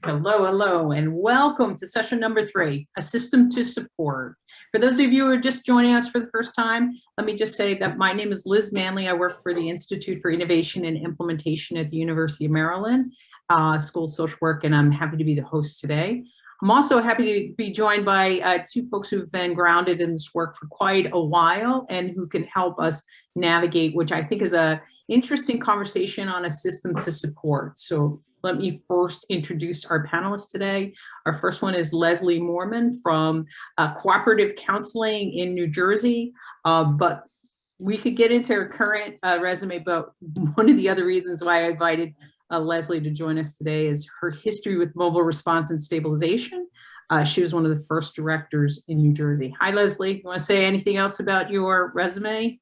Hello, hello, and welcome to session number 3, a system to support. For those of you who are just joining us for the first time, let me just say that my name is Liz Manley. I work for the Institute for Innovation and Implementation at the University of Maryland, School of Social Work, and I'm happy to be the host today. I'm also happy to be joined by two folks who've been grounded in this work for quite a while and who can help us navigate, which I think is an interesting conversation on a system to support. So let me first introduce our panelists today. Our first one is Leslie Moorman from Cooperative Counseling in New Jersey. But we could get into her current resume, but one of the other reasons why I invited Leslie to join us today is her history with mobile response and stabilization. She was one of the first directors in New Jersey. Hi, Leslie. You want to say anything else about your resume?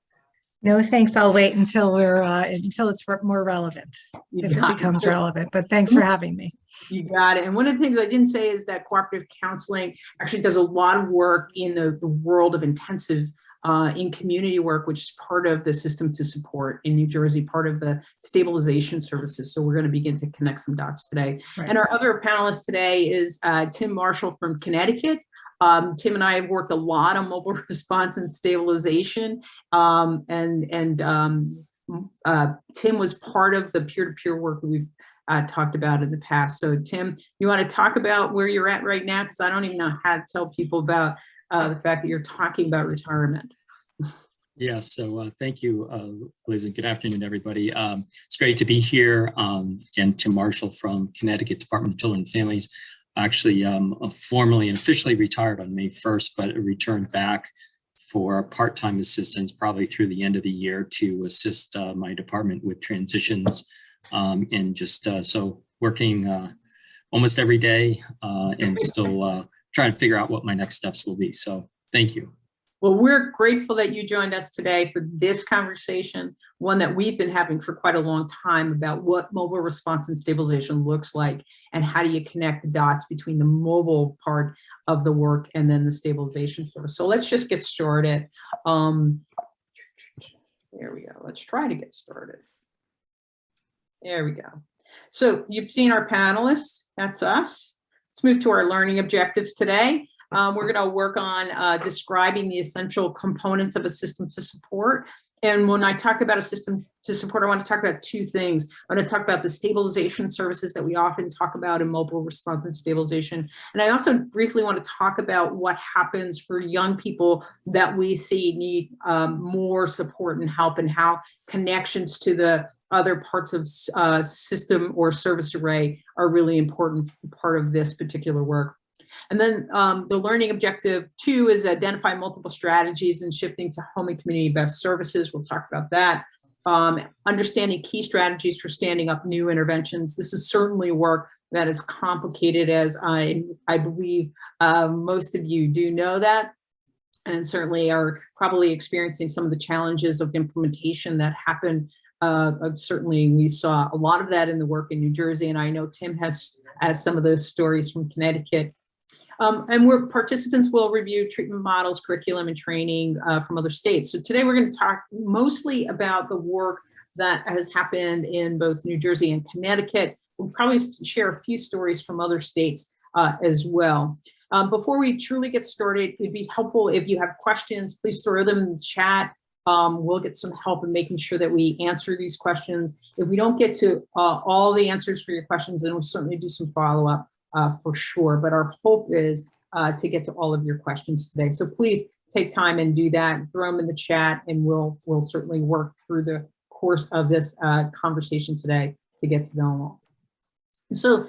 No, thanks. I'll wait until until it's more relevant, if it becomes relevant. But thanks for having me. You got it. And one of the things I didn't say is that cooperative counseling actually does a lot of work in the world of intensive in community work, which is part of the system to support in New Jersey, part of the stabilization services. So we're going to begin to connect some dots today. Right. And our other panelist today is Tim Marshall from Connecticut. Tim and I have worked a lot on mobile response and stabilization, Tim was part of the peer-to-peer work that we've talked about in the past. So Tim, you want to talk about where you're at right now? Because I don't even know how to tell people about the fact that you're talking about retirement. Yeah, so thank you, Liz, and good afternoon, everybody. It's great to be here. Again, Tim Marshall from Connecticut Department of Children and Families. Actually, formally and officially retired on May 1st, but returned back for part-time assistance probably through the end of the year to assist my department with transitions and just so working almost every day and still trying to figure out what my next steps will be. So thank you. Well, we're grateful that you joined us today for this conversation, one that we've been having for quite a long time about what mobile response and stabilization looks like and how do you connect the dots between the mobile part of the work and then the stabilization service. So let's just get started. There we go. Let's try to get started. There we go. So you've seen our panelists. That's us. Let's move to our learning objectives today. We're going to work on describing the essential components of a system to support. And when I talk about a system to support, I want to talk about two things. I want to talk about the stabilization services that we often talk about in mobile response and stabilization. And I also briefly want to talk about what happens for young people that we see need more support and help, and how connections to the other parts of system or service array are really important part of this particular work. And then the learning objective 2 is identify multiple strategies and shifting to home and community best services. We'll talk about that. Understanding key strategies for standing up new interventions. This is certainly work that is complicated, as I believe most of you do know that, and certainly are probably experiencing some of the challenges of implementation that happen. Certainly we saw a lot of that in the work in New Jersey, and I know Tim has some of those stories from Connecticut. And participants will review treatment models, curriculum, and training from other states. So today we're going to talk mostly about the work that has happened in both New Jersey and Connecticut. We'll probably share a few stories from other states as well. Before we truly get started, it'd be helpful if you have questions, please throw them in the chat. We'll get some help in making sure that we answer these questions. If we don't get to all the answers for your questions, then we'll certainly do some follow-up. For sure, but our hope is to get to all of your questions today. So please take time and do that. Throw them in the chat, and we'll certainly work through the course of this conversation today to get to them all. So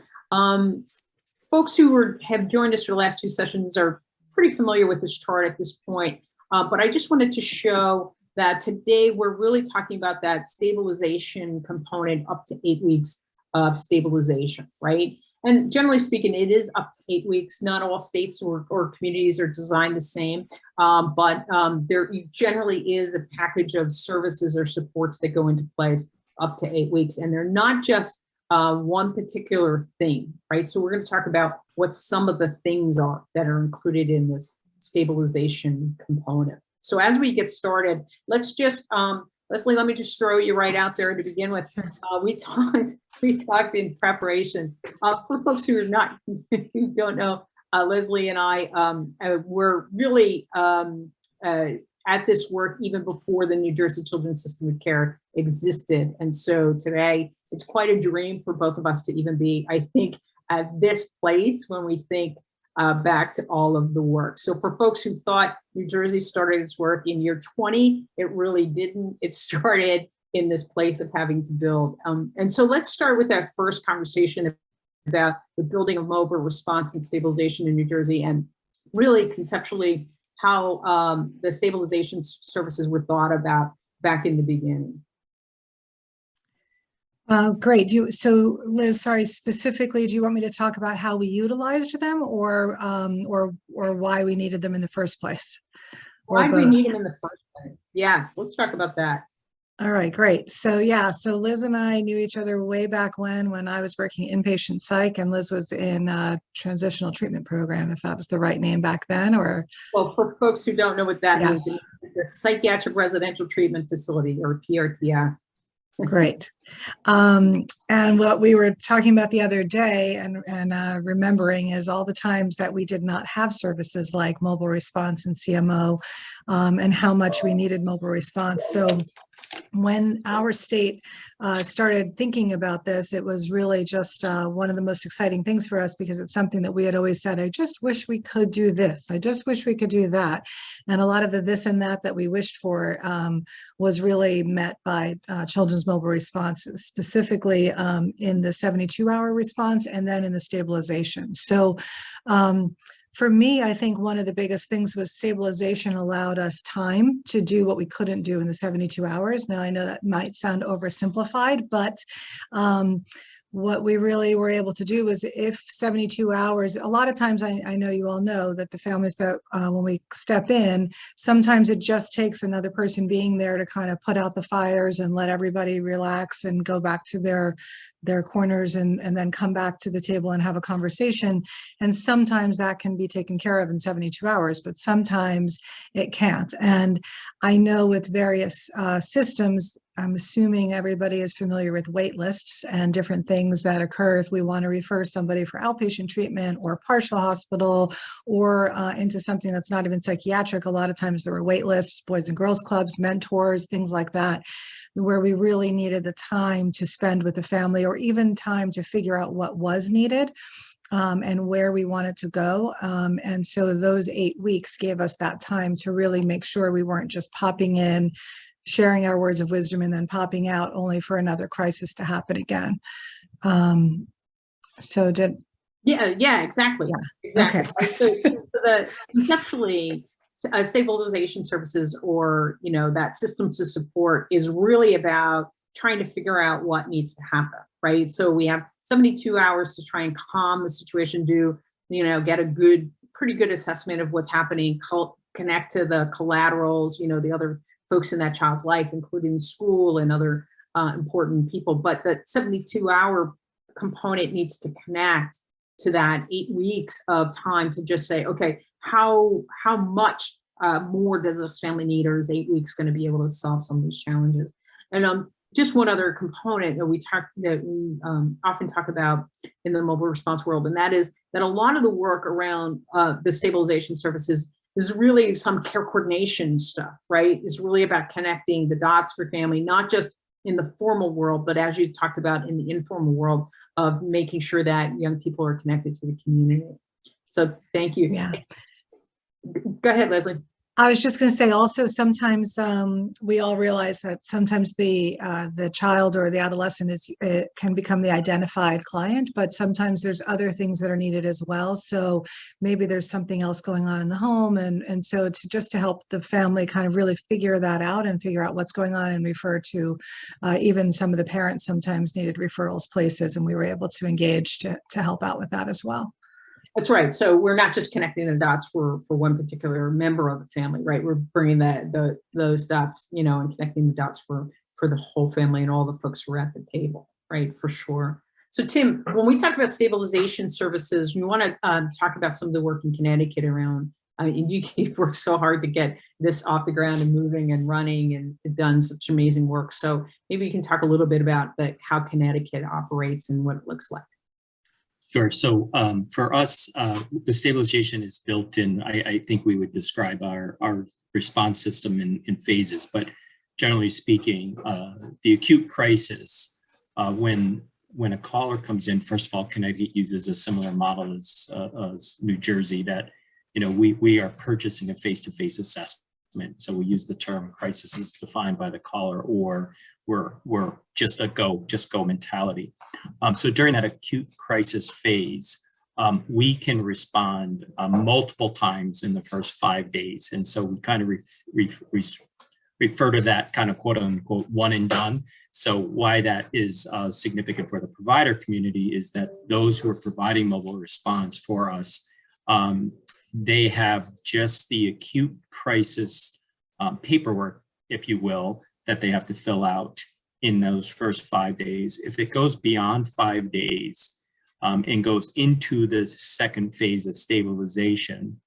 folks who have joined us for the last 2 sessions are pretty familiar with this chart at this point, but I just wanted to show that today we're really talking about that stabilization component up to 8 weeks of stabilization, right? And generally speaking, it is up to 8 weeks. Not all states or communities are designed the same, but there generally is a package of services or supports that go into place up to 8 weeks. And they're not just one particular thing, right? So we're going to talk about what some of the things are that are included in this stabilization component. So as we get started, let's just Leslie, let me just throw you right out there to begin with. We talked in preparation. For folks who are not, who don't know, Leslie and I were really at this work even before the New Jersey Children's System of Care existed. And so today, it's quite a dream for both of us to even be, I think, at this place when we think back to all of the work. So for folks who thought New Jersey started its work in year 20, it really didn't. It started in this place of having to build. And so let's start with that first conversation about the building of mobile response and stabilization in New Jersey, and really conceptually how the stabilization services were thought about back in the beginning. Great. So Liz, sorry, specifically, do you want me to talk about how we utilized them, or why we needed them in the first place? Why do we need them in the first place? Yes, let's talk about that. All right, great. So yeah, so Liz and I knew each other way back when I was working inpatient psych, and Liz was in a transitional treatment program, if that was the right name back then, or? Well, for folks who don't know what that Yes. means, it's a psychiatric residential treatment facility, or PRTF. Great. And what we were talking about the other day and remembering is all the times that we did not have services like mobile response and CMO, and how much we needed mobile response. So when our state started thinking about this, it was really just one of the most exciting things for us, because it's something that we had always said, I just wish we could do this. I just wish we could do that. And a lot of the this and that we wished for was really met by children's mobile response, specifically in the 72-hour response and then in the stabilization. So for me, I think one of the biggest things was stabilization allowed us time to do what we couldn't do in the 72 hours. Now, I know that might sound oversimplified, but what we really were able to do was, if 72 hours, a lot of times I know you all know that the families that when we step in, sometimes it just takes another person being there to kind of put out the fires and let everybody relax and go back to their corners and then come back to the table and have a conversation. And sometimes that can be taken care of in 72 hours, but sometimes it can't. And I know with various systems, I'm assuming everybody is familiar with wait lists and different things that occur if we want to refer somebody for outpatient treatment or partial hospital or into something that's not even psychiatric. A lot of times there were wait lists, boys and girls clubs, mentors, things like that, where we really needed the time to spend with the family, or even time to figure out what was needed and where we wanted to go. And so those 8 weeks gave us that time to really make sure we weren't just popping in, sharing our words of wisdom, and then popping out only for another crisis to happen again. Yeah, exactly. Yeah. Exactly. Okay. So the conceptually, stabilization services, or that system to support, is really about trying to figure out what needs to happen, right? So we have 72 hours to try and calm the situation, get a pretty good assessment of what's happening, connect to the collaterals, the other folks in that child's life, including school and other important people. But the 72-hour component needs to connect to that 8 weeks of time to just say, okay, how much more does this family need, or is 8 weeks going to be able to solve some of these challenges? And just one other component that we often talk about in the mobile response world, and that is that a lot of the work around the stabilization services is really some care coordination stuff, right? It's really about connecting the dots for family, not just in the formal world, but as you talked about, in the informal world, of making sure that young people are connected to the community. So thank you. Yeah. Go ahead, Leslie. I was just going to say, also, sometimes we all realize that sometimes the child or the adolescent can become the identified client, but sometimes there's other things that are needed as well. So maybe there's something else going on in the home, and so just to help the family kind of really figure that out and figure out what's going on, and refer to even some of the parents sometimes needed referrals places, and we were able to engage to help out with that as well. That's right. So we're not just connecting the dots for one particular member of the family, right? We're bringing those dots, and connecting the dots for the whole family and all the folks who are at the table, right? For sure. So Tim, when we talk about stabilization services, we want to talk about some of the work in Connecticut around I mean, you've worked so hard to get this off the ground and moving and running and done such amazing work. So maybe you can talk a little bit about how Connecticut operates and what it looks like. Sure. So for us, the stabilization is built in, I think we would describe our response system in phases, but generally speaking, the acute crisis, when a caller comes in, first of all, Connecticut uses a similar model as New Jersey, that we are purchasing a face-to-face assessment. So we use the term crisis as defined by the caller, or we're just go mentality. So during that acute crisis phase, we can respond multiple times in the first 5 days. And so we kind of refer to that kind of quote unquote one and done. So why that is significant for the provider community is that those who are providing mobile response for us, they have just the acute crisis paperwork, if you will, that they have to fill out in those first 5 days. If it goes beyond 5 days and goes into the second phase of stabilization,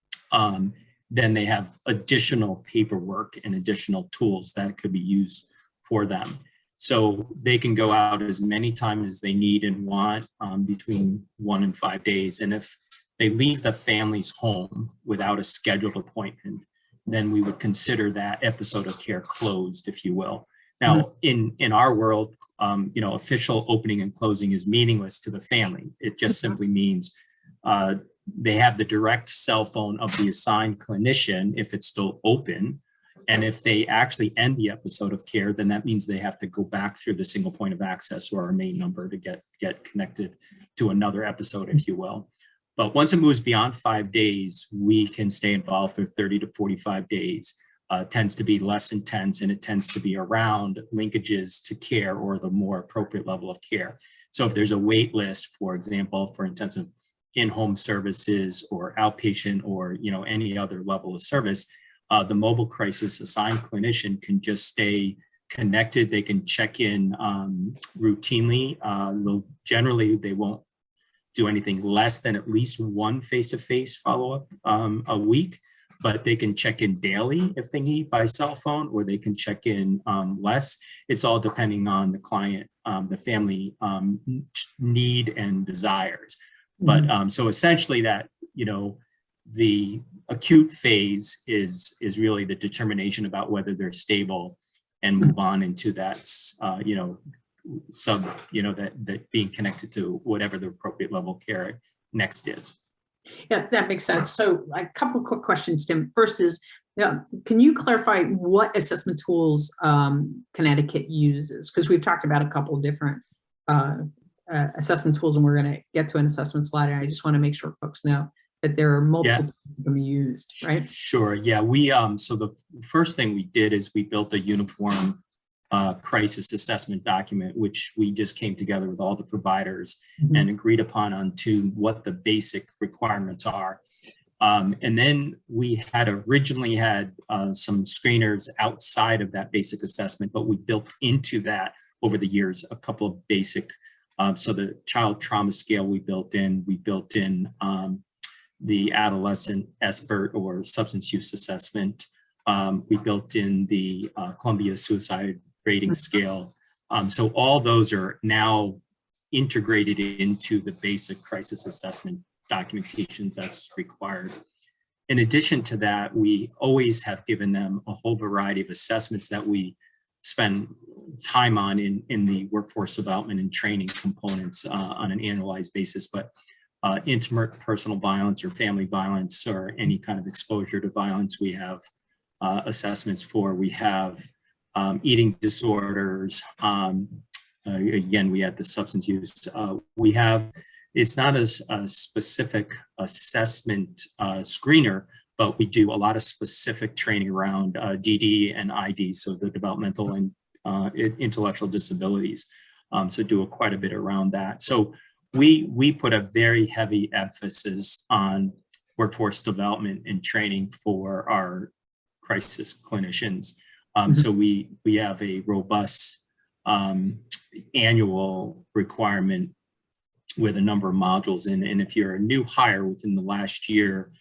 then they have additional paperwork and additional tools that could be used for them. So they can go out as many times as they need and want, between 1 and 5 days. And if they leave the family's home without a scheduled appointment, then we would consider that episode of care closed, if you will. Now, in our world, official opening and closing is meaningless to the family. It just simply means they have the direct cell phone of the assigned clinician if it's still open. And if they actually end the episode of care, then that means they have to go back through the single point of access or our main number to get connected to another episode, if you will. But once it moves beyond 5 days, we can stay involved for 30 to 45 days. Tends to be less intense, and it tends to be around linkages to care or the more appropriate level of care. So if there's a wait list, for example, for intensive in-home services or outpatient or any other level of service, the mobile crisis assigned clinician can just stay connected. They can check in routinely. Generally, they won't do anything less than at least one face-to-face follow-up a week, but they can check in daily if they need by cell phone, or they can check in less. It's all depending on the client, the family need and desires. But so essentially that, the acute phase is really the determination about whether they're stable and move on into that, that being connected to whatever the appropriate level of care next is. Yeah, that makes sense. So a couple of quick questions, Tim. First is, can you clarify what assessment tools Connecticut uses? Because we've talked about a couple of different assessment tools, and we're going to get to an assessment slide. And I just want to make sure folks know that there are multiple tools that can be used, right? Sure. Yeah, we so the first thing we did is we built a uniform crisis assessment document, which we just came together with all the providers and agreed upon onto what the basic requirements are. And then we had originally had some screeners outside of that basic assessment, but we built into that over the years a couple of basic. So the child trauma scale we built in the adolescent SBIRT or substance use assessment. We built in the Columbia suicide rating scale. So all those are now integrated into the basic crisis assessment documentation that's required. In addition to that, we always have given them a whole variety of assessments that we spend time on in the workforce development and training components on an annualized basis. But intimate personal violence or family violence or any kind of exposure to violence, we have assessments for. We have eating disorders. Again, we had the substance use. We have, it's not a specific assessment screener, but we do a lot of specific training around DD and ID, so the developmental and intellectual disabilities. So do quite a bit around that. So we put a very heavy emphasis on workforce development and training for our crisis clinicians. So we have a robust annual requirement with a number of modules in. And if you're a new hire within the last year,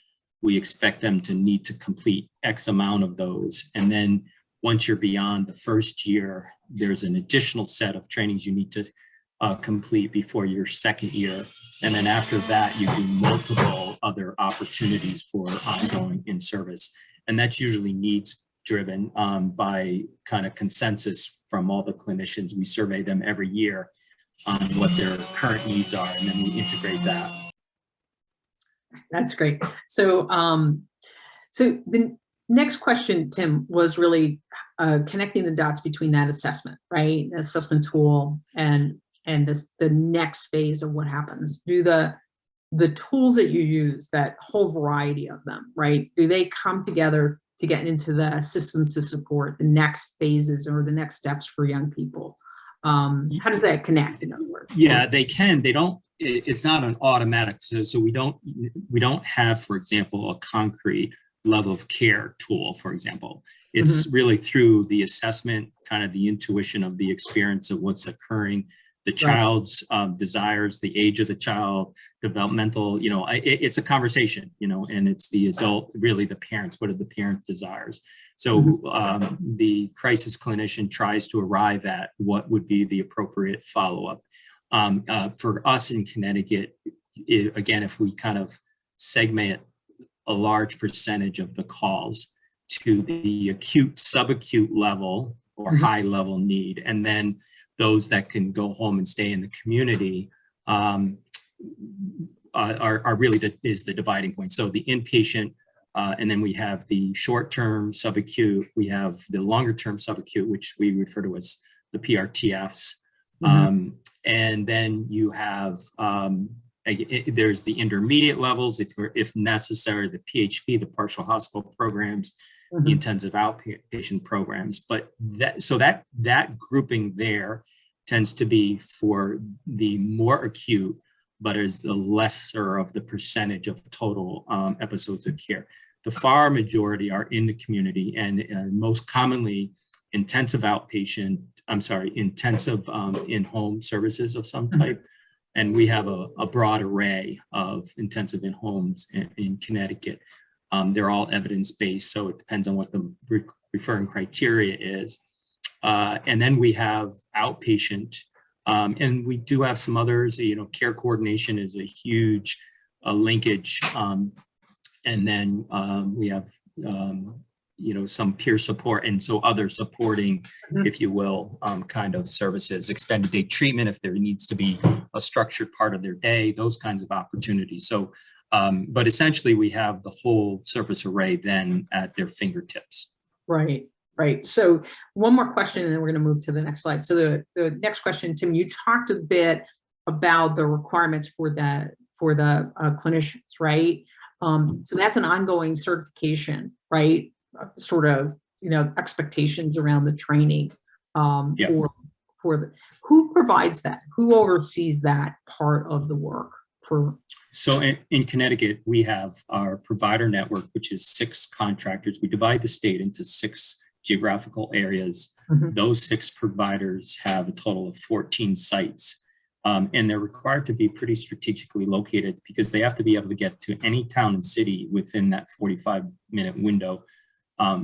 we expect them to need to complete X amount of those. And then once you're beyond the first year, there's an additional set of trainings you need to complete before your second year. And then after that, you do multiple other opportunities for ongoing in service. And that's usually needs driven by kind of consensus from all the clinicians. We survey them every year on what their current needs are, and then we integrate that. That's great. So, so the next question, Tim, was really connecting the dots between that assessment, right? The assessment tool and the next phase of what happens. Do the tools that you use, that whole variety of them, right? Do they come together to get into the system to support the next phases or the next steps for young people? How does that connect, in other words? Yeah, they can. They don't. It's not an automatic. So we don't have, for example, a concrete level of care tool, for example. It's really through the assessment, kind of the intuition of the experience of what's occurring, the child's desires, the age of the child, developmental, it's a conversation, and it's the adult, really the parents, what are the parent desires? So the crisis clinician tries to arrive at what would be the appropriate follow-up. For us in Connecticut, again, if we kind of segment a large percentage of the calls to the acute, subacute level or high level need, and then those that can go home and stay in the community are really is the dividing point. So the inpatient, and then we have the short-term subacute, we have the longer-term subacute, which we refer to as the PRTFs. And then you have, there's the intermediate levels, if necessary, the PHP, the partial hospital programs, the intensive outpatient programs. But that grouping there tends to be for the more acute, but is the lesser of the percentage of total episodes of care. The far majority are in the community, and most commonly intensive in-home services of some type. And we have a broad array of intensive in-homes in Connecticut. They're all evidence-based, so it depends on what the referring criteria is. And then we have outpatient, and we do have some others. Care coordination is a huge linkage. And then we have, some peer support, and so other supporting, if you will, kind of services, extended day treatment if there needs to be a structured part of their day, those kinds of opportunities. So, but essentially we have the whole service array then at their fingertips. Right. So one more question, and then we're going to move to the next slide. So the next question, Tim, you talked a bit about the requirements for the clinicians, right? So that's an ongoing certification, right? Sort of, expectations around the training who provides that? Who oversees that part of the work? So in Connecticut, we have our provider network, which is 6 contractors. We divide the state into 6 geographical areas. Those 6 providers have a total of 14 sites. And they're required to be pretty strategically located because they have to be able to get to any town and city within that 45-minute window.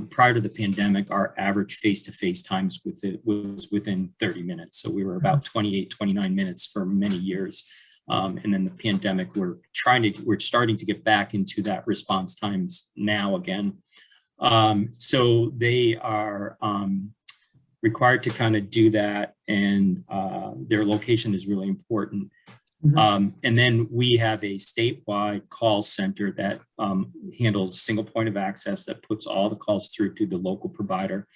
Prior to the pandemic, our average face-to-face times was within 30 minutes. So we were about 28, 29 minutes for many years. And then the pandemic, we're starting to get back into that response times now again. So they are required to kind of do that, and their location is really important. And then we have a statewide call center that handles single point of access that puts all the calls through to the local provider.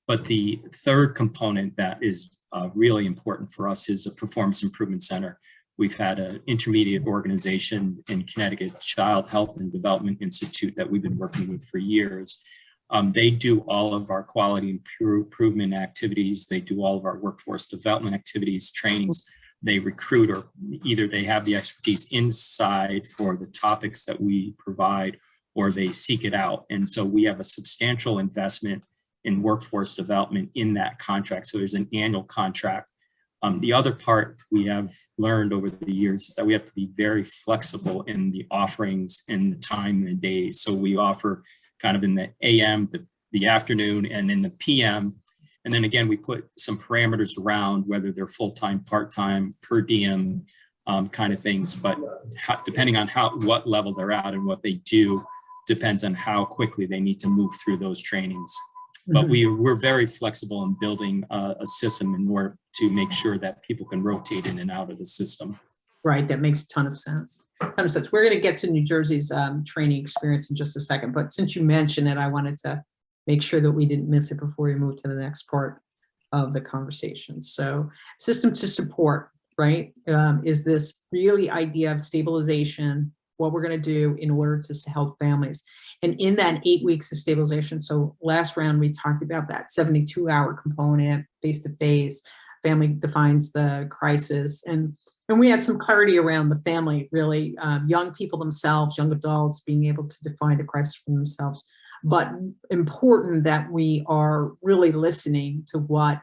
But the third component that is really important for us is a performance improvement center. We've had an intermediate organization in Connecticut, Child Health and Development Institute, that we've been working with for years. They do all of our quality improvement activities. They do all of our workforce development activities, trainings. They recruit, or either they have the expertise inside for the topics that we provide, or they seek it out. And so we have a substantial investment in workforce development in that contract. So there's an annual contract The other part we have learned over the years is that we have to be very flexible in the offerings and the time and the days. So we offer kind of in the AM, the afternoon, and in the PM. And then again, we put some parameters around whether they're full-time, part-time, per diem kind of things. But depending on what level they're at and what they do, depends on how quickly they need to move through those trainings. But we're very flexible in building a system in order to make sure that people can rotate in and out of the system. Right, that makes a ton of sense. We're going to get to New Jersey's training experience in just a second, but since you mentioned it, I wanted to make sure that we didn't miss it before we move to the next part of the conversation. So system to support, right, is this really idea of stabilization, what we're going to do in order to help families. And in that 8 weeks of stabilization, so last round we talked about that 72-hour component, face-to-face, family defines the crisis, and we had some clarity around the family, really, young people themselves, young adults being able to define a crisis for themselves, but important that we are really listening to what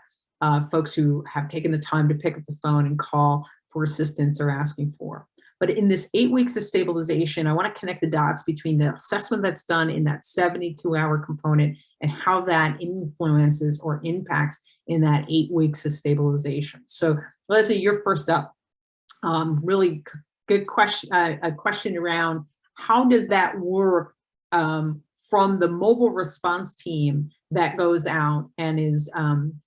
folks who have taken the time to pick up the phone and call for assistance are asking for. But in this 8 weeks of stabilization, I want to connect the dots between the assessment that's done in that 72-hour component and how that influences or impacts in that 8 weeks of stabilization. So Leslie, you're first up. Really good question, a question around how does that work from the mobile response team that goes out and is,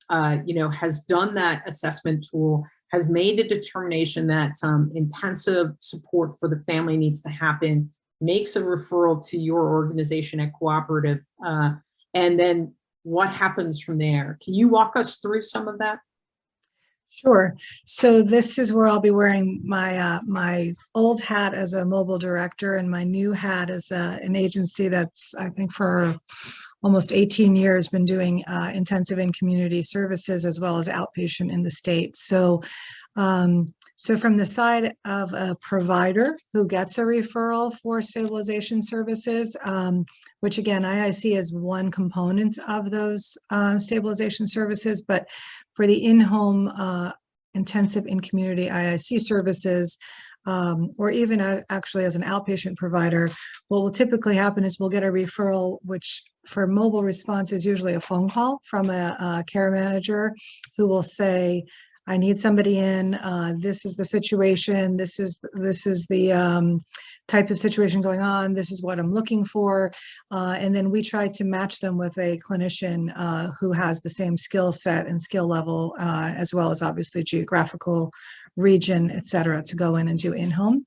has done that assessment tool, has made a determination that some intensive support for the family needs to happen, makes a referral to your organization at Cooperative, and then what happens from there? Can you walk us through some of that? Sure. So this is where I'll be wearing my my old hat as a mobile director and my new hat as an agency that's, I think, for almost 18 years been doing intensive and community services as well as outpatient in the state. So so from the side of a provider who gets a referral for stabilization services, which again, IIC is one component of those stabilization services, but for the in-home intensive and community IIC services, or even actually as an outpatient provider, what will typically happen is we'll get a referral, which for mobile response is usually a phone call from a care manager who will say, I need somebody in, this is the situation, this is the type of situation going on, this is what I'm looking for, and then we try to match them with a clinician who has the same skill set and skill level, as well as obviously geographical region, et cetera, to go in and do in-home.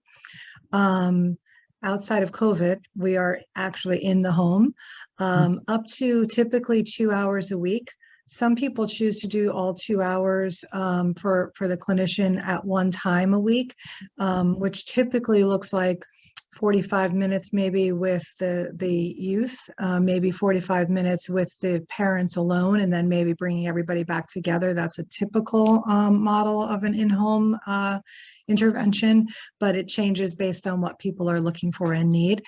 Outside of COVID, we are actually in the home, up to typically 2 hours a week. Some people choose to do all 2 hours for the clinician at one time a week, which typically looks like 45 minutes maybe with the youth, maybe 45 minutes with the parents alone, and then maybe bringing everybody back together. That's a typical model of an in-home intervention, but it changes based on what people are looking for and need.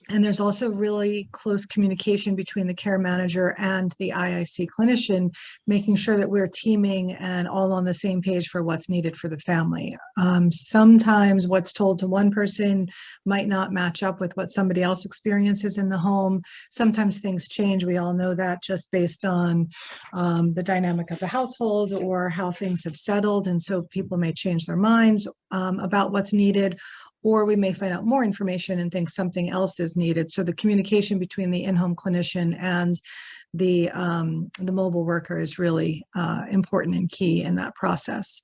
And there's also really close communication between the care manager and the IIC clinician, making sure that we're teaming and all on the same page for what's needed for the family. Sometimes what's told to one person might not match up with what somebody else experiences in the home. Sometimes things change. We all know that just based on the dynamic of the household or how things have settled. And so people may change their minds about what's needed, or we may find out more information and think something else is needed. So the communication between the in-home clinician and the mobile worker is really important and key in that process.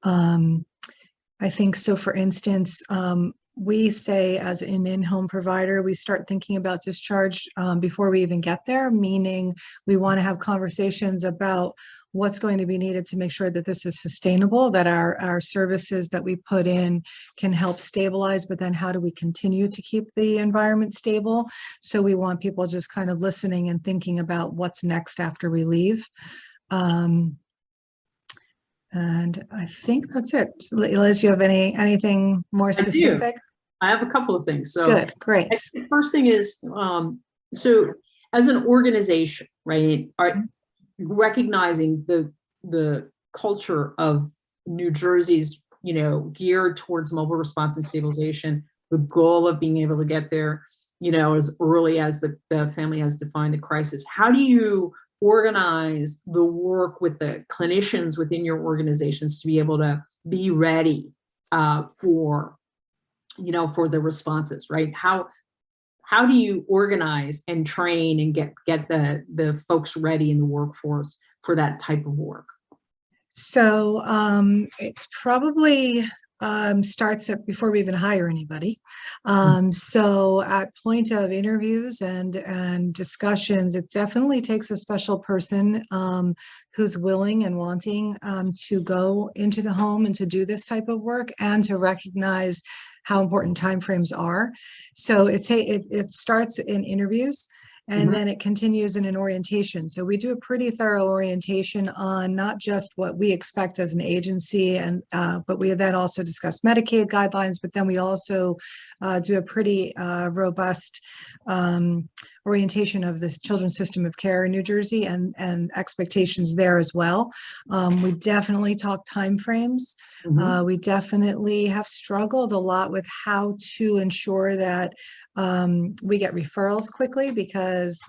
I think so, for instance, we say as an in-home provider, we start thinking about discharge before we even get there, meaning we want to have conversations about what's going to be needed to make sure that this is sustainable, that our services that we put in can help stabilize, but then how do we continue to keep the environment stable? So we want people just kind of listening and thinking about what's next after we leave. And I think that's it. So, Liz, you have anything more specific? I have a couple of things. So good, great. The first thing is, so as an organization, right, recognizing the culture of New Jersey's, geared towards mobile response and stabilization, the goal of being able to get there, as early as the family has defined the crisis. How do you organize the work with the clinicians within your organizations to be able to be ready for the responses, right? How do you organize and train and get the folks ready in the workforce for that type of work? So it's probably starts before we even hire anybody. So at point of interviews and discussions, it definitely takes a special person who's willing and wanting to go into the home and to do this type of work and to recognize how important timeframes are. So it starts in interviews. And then it continues in an orientation. So we do a pretty thorough orientation on not just what we expect as an agency, and but we then also discuss Medicaid guidelines, but then we also do a pretty robust orientation of this children's system of care in New Jersey and expectations there as well. We definitely talk timeframes. We definitely have struggled a lot with how to ensure that we get referrals quickly, because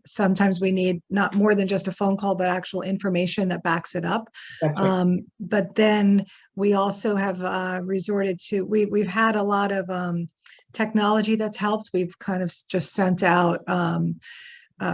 sometimes we need not more than just a phone call, but actual information that backs it up. But then we also have resorted to, we've had a lot of technology that's helped. We've kind of just sent out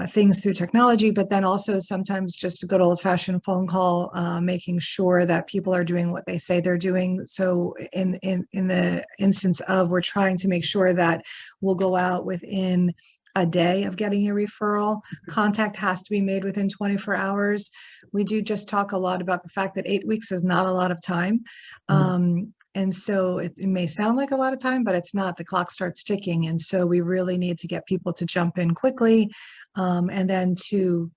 things through technology, but then also sometimes just a good old-fashioned phone call, making sure that people are doing what they say they're doing. So in the instance of, we're trying to make sure that we'll go out within a day of getting a referral. Contact has to be made within 24 hours. We do just talk a lot about the fact that 8 weeks is not a lot of time. And so it may sound like a lot of time, but it's not. The clock starts ticking. And so we really need to get people to jump in quickly, and then to,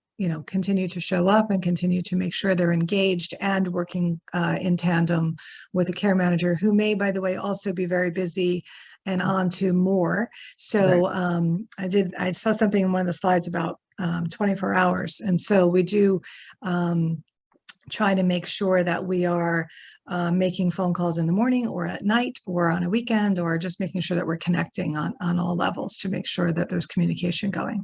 continue to show up and continue to make sure they're engaged and working in tandem with a care manager, who may, by the way, also be very busy and on to more. So I saw something in one of the slides about 24 hours. And so we do try to make sure that we are making phone calls in the morning or at night or on a weekend, or just making sure that we're connecting on all levels to make sure that there's communication going.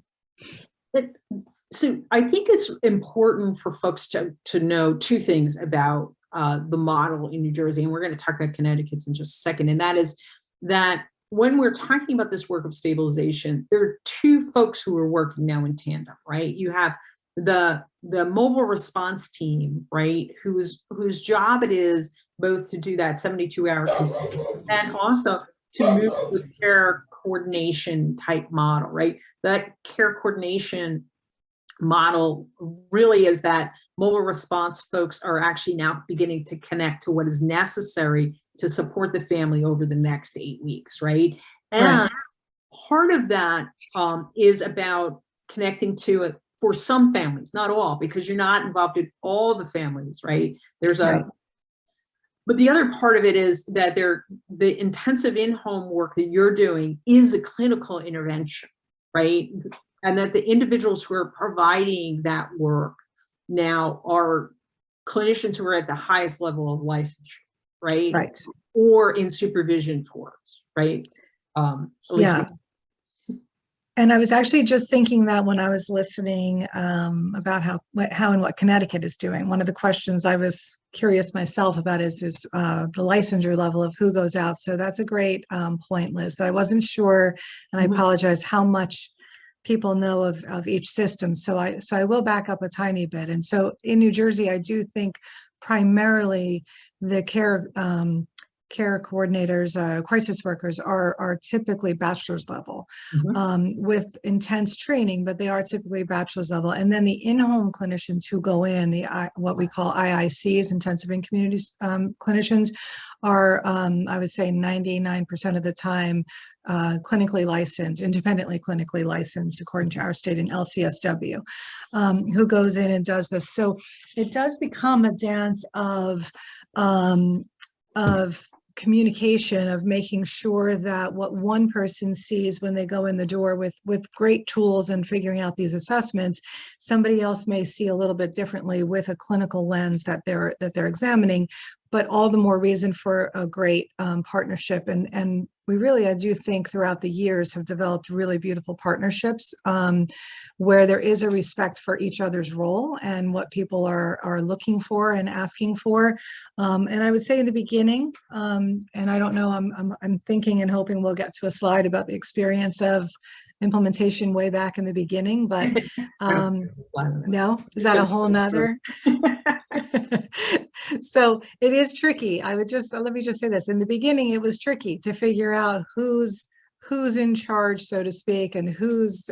So I think it's important for folks to know two things about the model in New Jersey, and we're going to talk about Connecticut's in just a second, and that is that when we're talking about this work of stabilization, there are two folks who are working now in tandem, right? You have the mobile response team, right, whose job it is both to do that 72 hours and also to move to a care coordination type model, right? That care coordination model really is that mobile response folks are actually now beginning to connect to what is necessary to support the family over the next 8 weeks, right? And part of that is about connecting to it for some families, not all, because you're not involved in all the families, right? There's but the other part of it is that the intensive in-home work that you're doing is a clinical intervention, right? And that the individuals who are providing that work now are clinicians who are at the highest level of licensure, right? Right. Or in supervision towards, right? And I was actually just thinking that when I was listening about how and what Connecticut is doing. One of the questions I was curious myself about is the licensure level of who goes out. So that's a great point, Liz, that I wasn't sure, and I apologize, how much people know of each system. So I will back up a tiny bit. And so in New Jersey, I do think primarily the care coordinators, crisis workers are typically bachelor's level with intense training, but they are typically bachelor's level. And then the in-home clinicians who go in, what we call IICs, intensive in community clinicians, are, I would say 99% of the time, clinically licensed, independently clinically licensed, according to our state and LCSW, who goes in and does this. So it does become a dance of communication of making sure that what one person sees when they go in the door with great tools and figuring out these assessments, somebody else may see a little bit differently with a clinical lens that they're examining, but all the more reason for a great partnership. And we really, I do think throughout the years have developed really beautiful partnerships where there is a respect for each other's role and what people are looking for and asking for. And I would say in the beginning, and I don't know, I'm thinking and hoping we'll get to a slide about the experience of implementation way back in the beginning, but no, is that a whole nother? So it is tricky. Let me just say this. In the beginning, it was tricky to figure out who's in charge, so to speak, and whose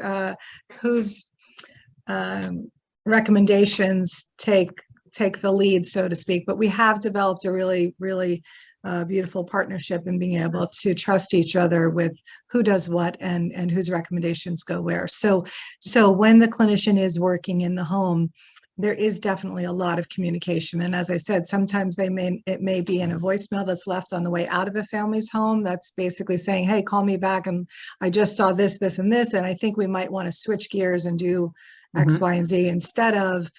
recommendations take the lead, so to speak. But we have developed a really, really beautiful partnership in being able to trust each other with who does what and whose recommendations go where. So when the clinician is working in the home, there is definitely a lot of communication. And as I said, sometimes it may be in a voicemail that's left on the way out of a family's home that's basically saying, hey, call me back, and I just saw this, this, and this, and I think we might want to switch gears and do X, Y, and Z, instead of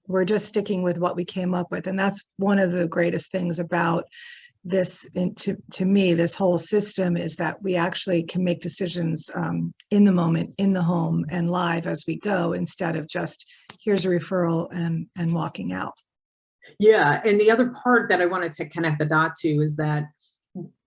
we're just sticking with what we came up with. And that's one of the greatest things about this, to me, this whole system, is that we actually can make decisions in the moment, in the home, and live as we go, instead of just here's a referral and walking out. Yeah, and the other part that I wanted to connect the dot to is that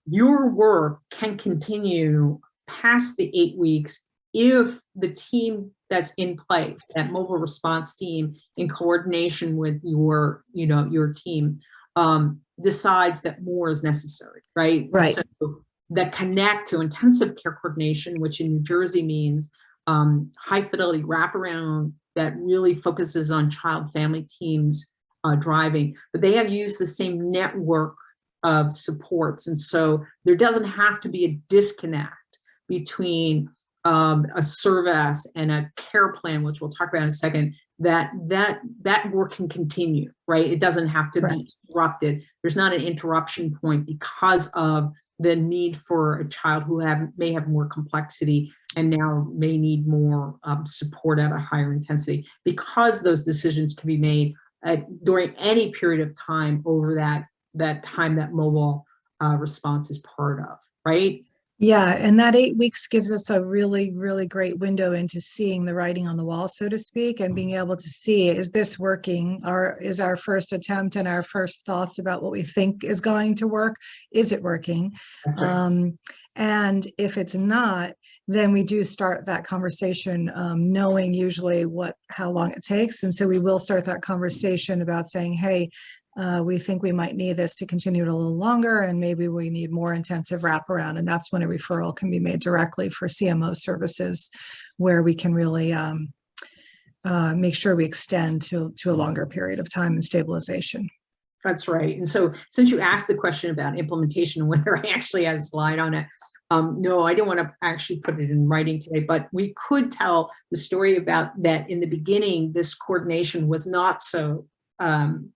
your work can continue past the 8 weeks if the team that's in place, that mobile response team, in coordination with your team, decides that more is necessary, right? Right. So that connect to intensive care coordination, which in New Jersey means high fidelity wraparound that really focuses on child family teams driving, but they have used the same network of supports. And so there doesn't have to be a disconnect between a service and a care plan, which we'll talk about in a second, that work can continue, right? It doesn't have to be interrupted. There's not an interruption point because of the need for a child who may have more complexity and now may need more support at a higher intensity, because those decisions can be made during any period of time over that time that mobile response is part of, right? Yeah, and that 8 weeks gives us a really, really great window into seeing the writing on the wall, so to speak, and being able to see, is this working? Or is our first attempt and our first thoughts about what we think is going to work, is it working? That's right. And if it's not, then we do start that conversation knowing usually how long it takes. And so we will start that conversation about saying, hey, we think we might need this to continue it a little longer, and maybe we need more intensive wraparound. And that's when a referral can be made directly for CMO services, where we can really make sure we extend to a longer period of time in stabilization. That's right. And so since you asked the question about implementation and whether I actually had a slide on it, no, I didn't want to actually put it in writing today, but we could tell the story about that. In the beginning, this coordination was not so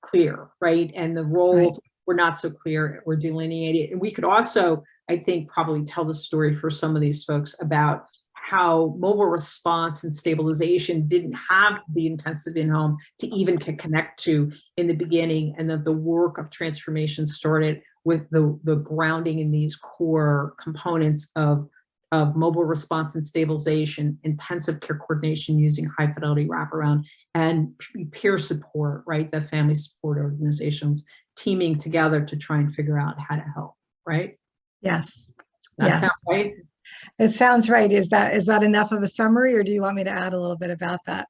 clear, right? And the roles were not so clear or delineated. And we could also, I think, probably tell the story for some of these folks about how mobile response and stabilization didn't have the intensive in-home to even to connect to in the beginning, and that the work of transformation started with the grounding in these core components of mobile response and stabilization, intensive care coordination using high fidelity wraparound, and peer support, right? The family support organizations teaming together to try and figure out how to help, right? Yes. That sounds right? It sounds right. Is that enough of a summary, or do you want me to add a little bit about that?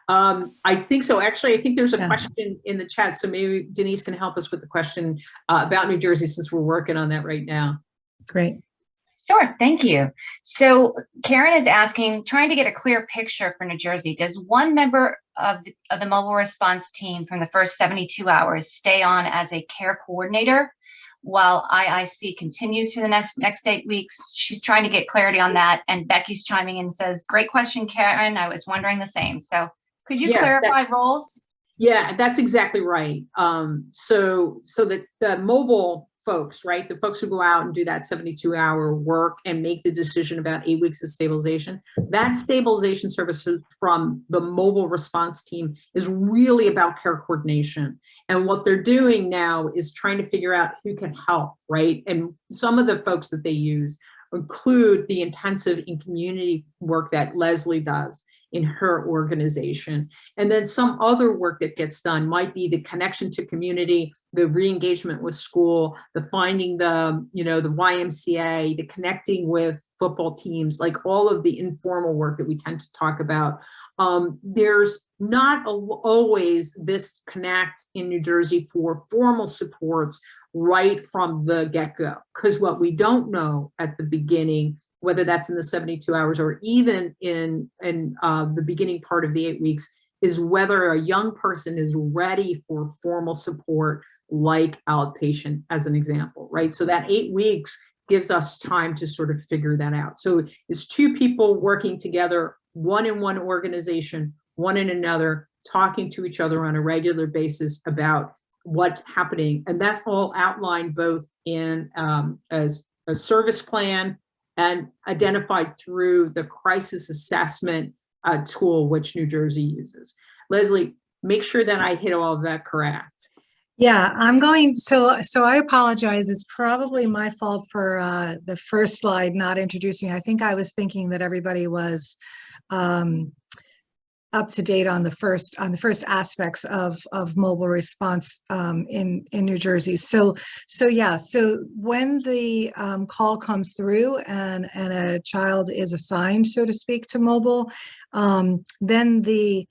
I think so. Actually, I think there's a question in the chat. So maybe Denise can help us with the question about New Jersey, since we're working on that right now. Great. Sure, thank you. So Karen is asking, trying to get a clear picture for New Jersey, does one member of the mobile response team from the first 72 hours stay on as a care coordinator while IIC continues for the next 8 weeks? She's trying to get clarity on that. And Becky's chiming in and says, great question, Karen. I was wondering the same. So could you clarify roles? Yeah, that's exactly right. So that the mobile folks, right? The folks who go out and do that 72-hour work and make the decision about 8 weeks of stabilization, that stabilization service from the mobile response team is really about care coordination. And what they're doing now is trying to figure out who can help, right? And some of the folks that they use include the intensive and community work that Leslie does in her organization. And then some other work that gets done might be the connection to community, the re-engagement with school, the finding the, the YMCA, the connecting with football teams, like all of the informal work that we tend to talk about. There's not always this connect in New Jersey for formal supports right from the get-go, because what we don't know at the beginning, whether that's in the 72 hours or even in the beginning part of the 8 weeks, is whether a young person is ready for formal support like outpatient, as an example, right? So that 8 weeks gives us time to sort of figure that out. So it's two people working together, one in one organization, one in another, talking to each other on a regular basis about what's happening. And that's all outlined both in as a service plan and identified through the crisis assessment tool, which New Jersey uses. Leslie, make sure that I hit all of that correct. Yeah, I'm going, so I apologize. It's probably my fault for the first slide not introducing. I think I was thinking that everybody was up to date on the first aspects of mobile response in New Jersey. So yeah, so when the call comes through and a child is assigned, so to speak, to mobile, then the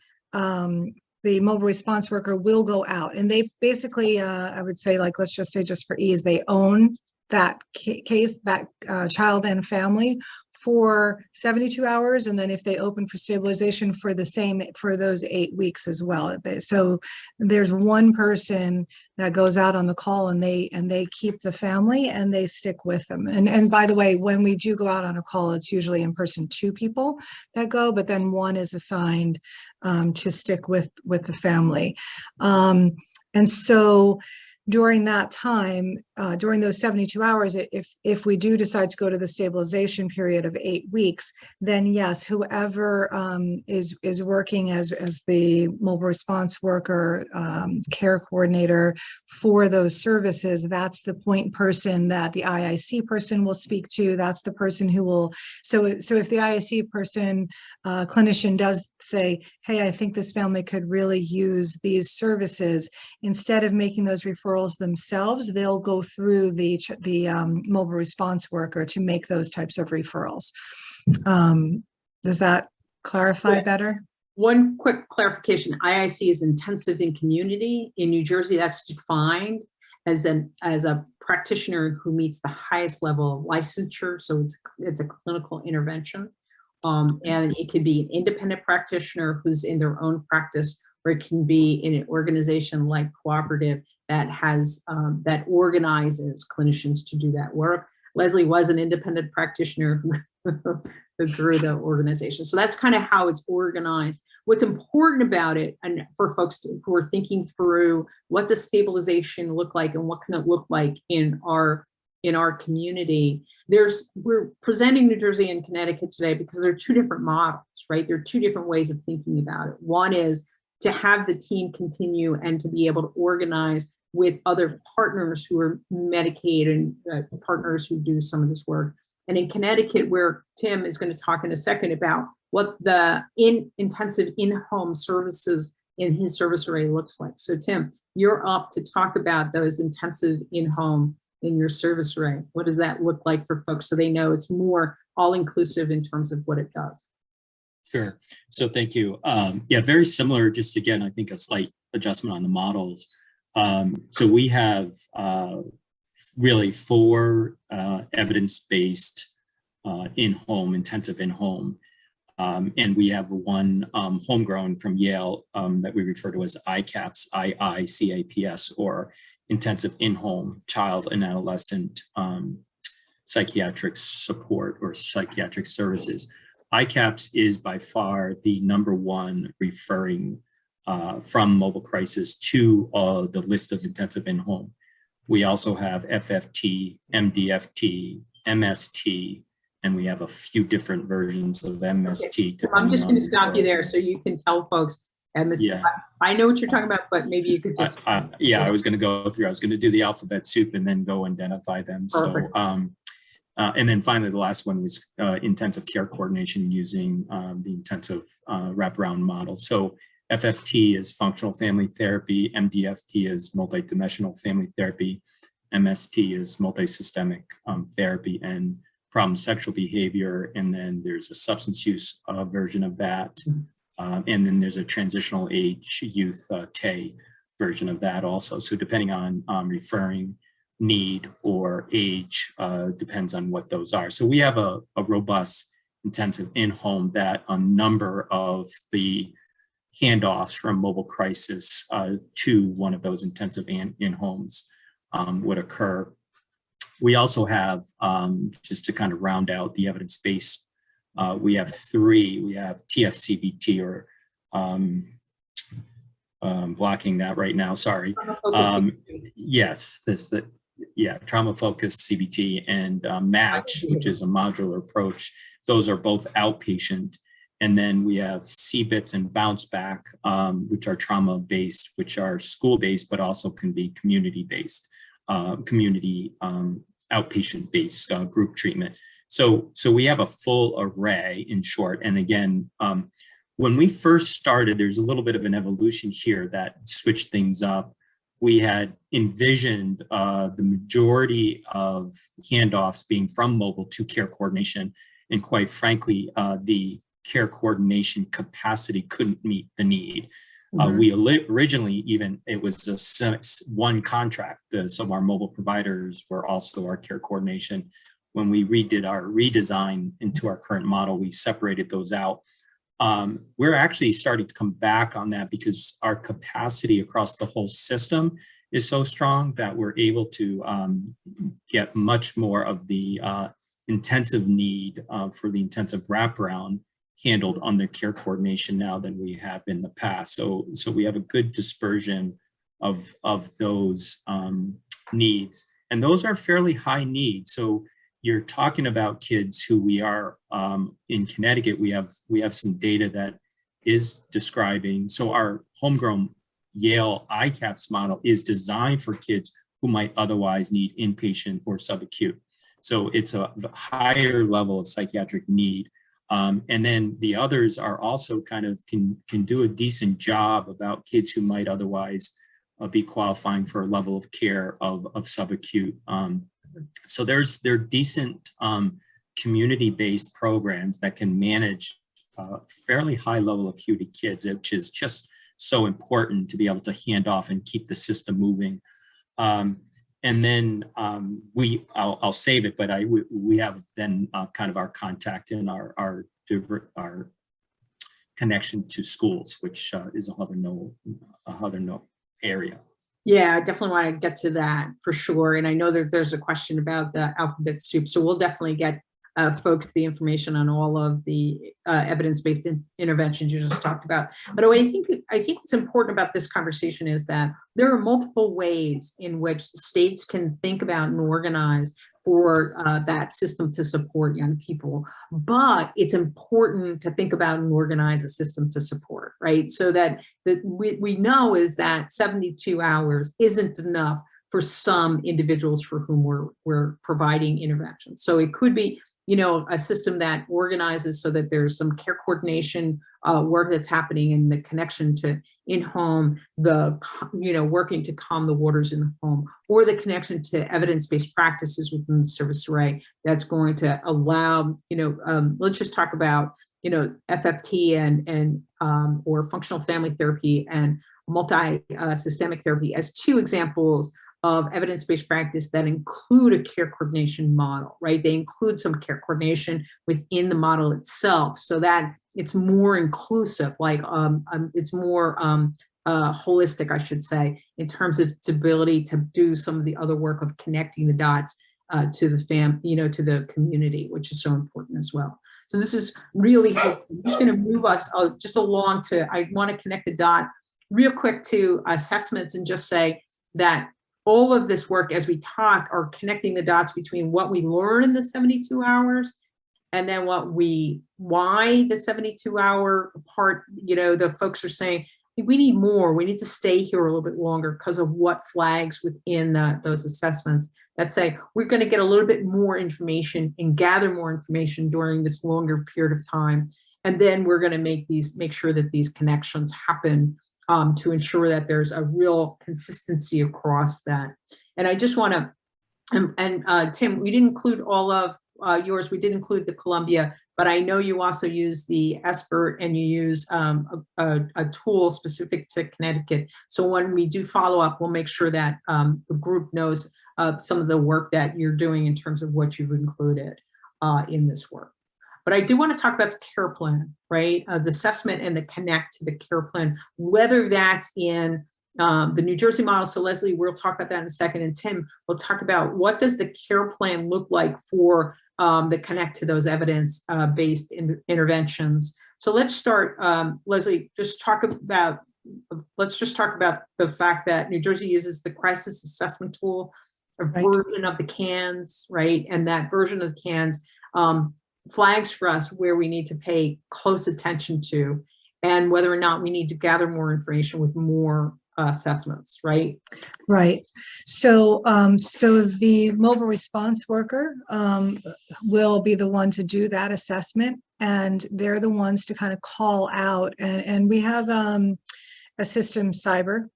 mobile response worker will go out, and they basically, I would say, like, let's just say, just for ease, they own that case, that child and family for 72 hours. And then if they open for stabilization for those 8 weeks as well. So there's one person that goes out on the call, and they keep the family and they stick with them. And by the way, when we do go out on a call, it's usually in person 2 people that go, but then one is assigned to stick with the family. And so during that time, during those 72 hours, if we do decide to go to the stabilization period of 8 weeks, then yes, whoever is working as the mobile response worker, care coordinator for those services, that's the point person that the IIC person will speak to. That's the person who will, so if the IIC person, clinician does say, hey, I think this family could really use these services, instead of making those referrals themselves, they'll go through the mobile response worker to make those types of referrals. Does that clarify better? One quick clarification: IIC is intensive in community. In New Jersey, that's defined as a practitioner who meets the highest level of licensure. So it's a clinical intervention, and it could be an independent practitioner who's in their own practice, or it can be in an organization like Cooperative that has that organizes clinicians to do that work. Leslie was an independent practitioner who grew the organization. So that's kind of how it's organized. What's important about it, and for folks who are thinking through what does stabilization look like and what can it look like in our community, we're presenting New Jersey and Connecticut today because there are 2 different models, right? There are 2 different ways of thinking about it. One is to have the team continue and to be able to organize with other partners who are Medicaid and partners who do some of this work. And in Connecticut, where Tim is going to talk in a second about what the intensive in-home services in his service array looks like. So Tim, you're up to talk about those intensive in-home in your service array. What does that look like for folks so they know it's more all-inclusive in terms of what it does? Sure. So thank you. Yeah, very similar, just again, I think a slight adjustment on the models. So we have really 4 evidence-based in-home, intensive in-home. And we have one homegrown from Yale that we refer to as ICAPS, IICAPS, or intensive in-home child and adolescent psychiatric support or psychiatric services. ICAPS is by far the #1 referring from mobile crisis to the list of intensive in-home. We also have FFT, MDFT, MST, and we have a few different versions of MST. Okay. I'm just going to stop you there so you can tell folks. Yeah. I know what you're talking about, but maybe you could just. Yeah, I was going to go through. I was going to do the alphabet soup and then go identify them. Perfect. So, and then finally, the last one was intensive care coordination using the intensive wraparound model. So FFT is functional family therapy, MDFT is multidimensional family therapy, MST is multisystemic therapy and problem sexual behavior, and then there's a substance use version of that. And then there's a transitional age youth TAY version of that also. So depending on referring need or age, depends on what those are. So we have a robust intensive in-home that a number of the handoffs from mobile crisis to one of those intensive in-homes would occur. We also have, just to kind of round out the evidence base, we have three. We have TFCBT, or blocking that right now, sorry. Yes, trauma-focused CBT, and MATCH, which is a modular approach. Those are both outpatient. And then we have CBITS and Bounce Back, which are trauma-based, which are school-based, but also can be community-based, outpatient-based group treatment. So we have a full array, in short. And again, when we first started, there's a little bit of an evolution here that switched things up. We had envisioned the majority of handoffs being from mobile to care coordination. And quite frankly, the care coordination capacity couldn't meet the need. We originally, even, it was one contract. Some of our mobile providers were also our care coordination. When we redid our redesign into our current model, we separated those out. We're actually starting to come back on that because our capacity across the whole system is so strong that we're able to get much more of the intensive need for the intensive wraparound handled on the care coordination now than we have in the past. So we have a good dispersion of those needs, and those are fairly high needs. So you're talking about kids who we are in Connecticut. We have some data that is describing. So our homegrown Yale ICAPS model is designed for kids who might otherwise need inpatient or subacute. So it's a higher level of psychiatric need. And then the others are also kind of can do a decent job about kids who might otherwise be qualifying for a level of care of subacute. So there are decent community-based programs that can manage fairly high level acuity kids, which is just so important to be able to hand off and keep the system moving. And then I'll save it, but we have then kind of our contact in our connection to schools, which is a other no area. Yeah, I definitely want to get to that for sure. And I know that there's a question about the alphabet soup, so we'll definitely get folks the information on all of the evidence-based interventions you just talked about. But I think what's important about this conversation is that there are multiple ways in which states can think about and organize for that system to support young people. But it's important to think about and organize a system to support, right? So that we know is that 72 hours isn't enough for some individuals for whom we're providing intervention. So it could be, a system that organizes so that there's some care coordination work that's happening in the connection to in-home, working to calm the waters in the home, or the connection to evidence-based practices within the service array that's going to allow, let's just talk about, FFT and or functional family therapy and multi-systemic therapy as two examples of evidence-based practice that include a care coordination model, right? They include some care coordination within the model itself so that it's more inclusive, like it's more holistic, I should say, in terms of its ability to do some of the other work of connecting the dots to the to the community, which is so important as well. So this is really helpful. I'm just going to move us just along I want to connect the dot real quick to assessments and just say that all of this work as we talk are connecting the dots between what we learn in the 72 hours and then why the 72-hour part, the folks are saying, we need more, we need to stay here a little bit longer because of what flags within those assessments that say, we're going to get a little bit more information and gather more information during this longer period of time. And then we're going to make sure that these connections happen to ensure that there's a real consistency across that. And I just want to, and Tim, we didn't include all of yours. We did include the Columbia, but I know you also use the Espert and you use a tool specific to Connecticut. So when we do follow up, we'll make sure that the group knows some of the work that you're doing in terms of what you've included in this work. But I do want to talk about the care plan, right? The assessment and the connect to the care plan, whether that's in the New Jersey model. So Leslie, we'll talk about that in a second. And Tim, we'll talk about what does the care plan look like for the connect to those evidence-based interventions. So let's start, Leslie, let's just talk about the fact that New Jersey uses the crisis assessment tool, a version of the CANS, right? And that version of the CANS flags for us where we need to pay close attention to and whether or not we need to gather more information with more assessments, right? Right. So, so the mobile response worker will be the one to do that assessment, and they're the ones to kind of call out. And we have a system, Cyber,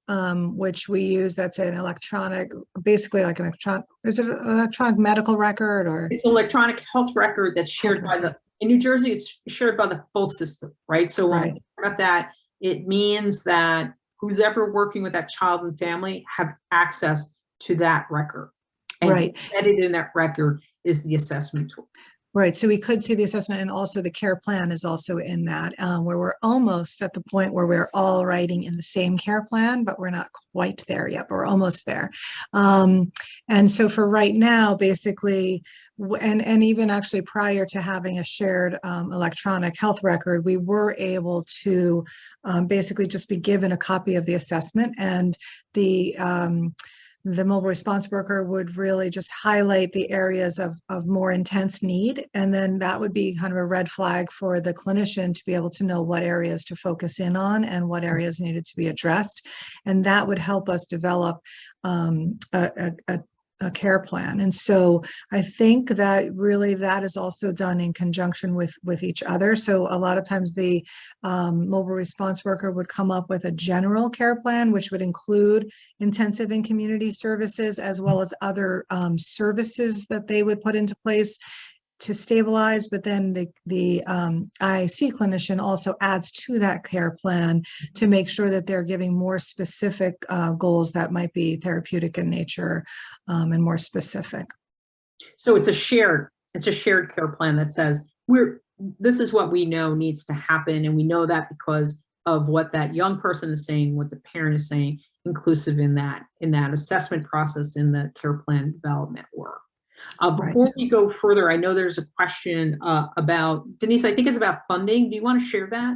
which we use. That's an electronic, basically like an electronic. Is it an electronic medical record or? It's an electronic health record that's shared by in New Jersey. It's shared by the full system, right? So when we talk about that, it means that who's ever working with that child and family have access to that record. And embedded in that record is the assessment tool. Right. So we could see the assessment, and also the care plan is also in that, where we're almost at the point where we're all writing in the same care plan, but we're not quite there yet, but we're almost there. And so for right now, basically, and even actually prior to having a shared electronic health record, we were able to basically just be given a copy of the assessment, and the mobile response worker would really just highlight the areas of more intense need. And then that would be kind of a red flag for the clinician to be able to know what areas to focus in on and what areas needed to be addressed. And that would help us develop a care plan. And so I think that really that is also done in conjunction with each other. So a lot of times the mobile response worker would come up with a general care plan, which would include intensive and community services, as well as other services that they would put into place to stabilize. But then the IIC clinician also adds to that care plan to make sure that they're giving more specific goals that might be therapeutic in nature and more specific. So it's a shared care plan that says this is what we know needs to happen, and we know that because of what that young person is saying, what the parent is saying, inclusive in that assessment process in the care plan development work. Before we go further, I know there's a question about, Denise, I think it's about funding. Do you want to share that?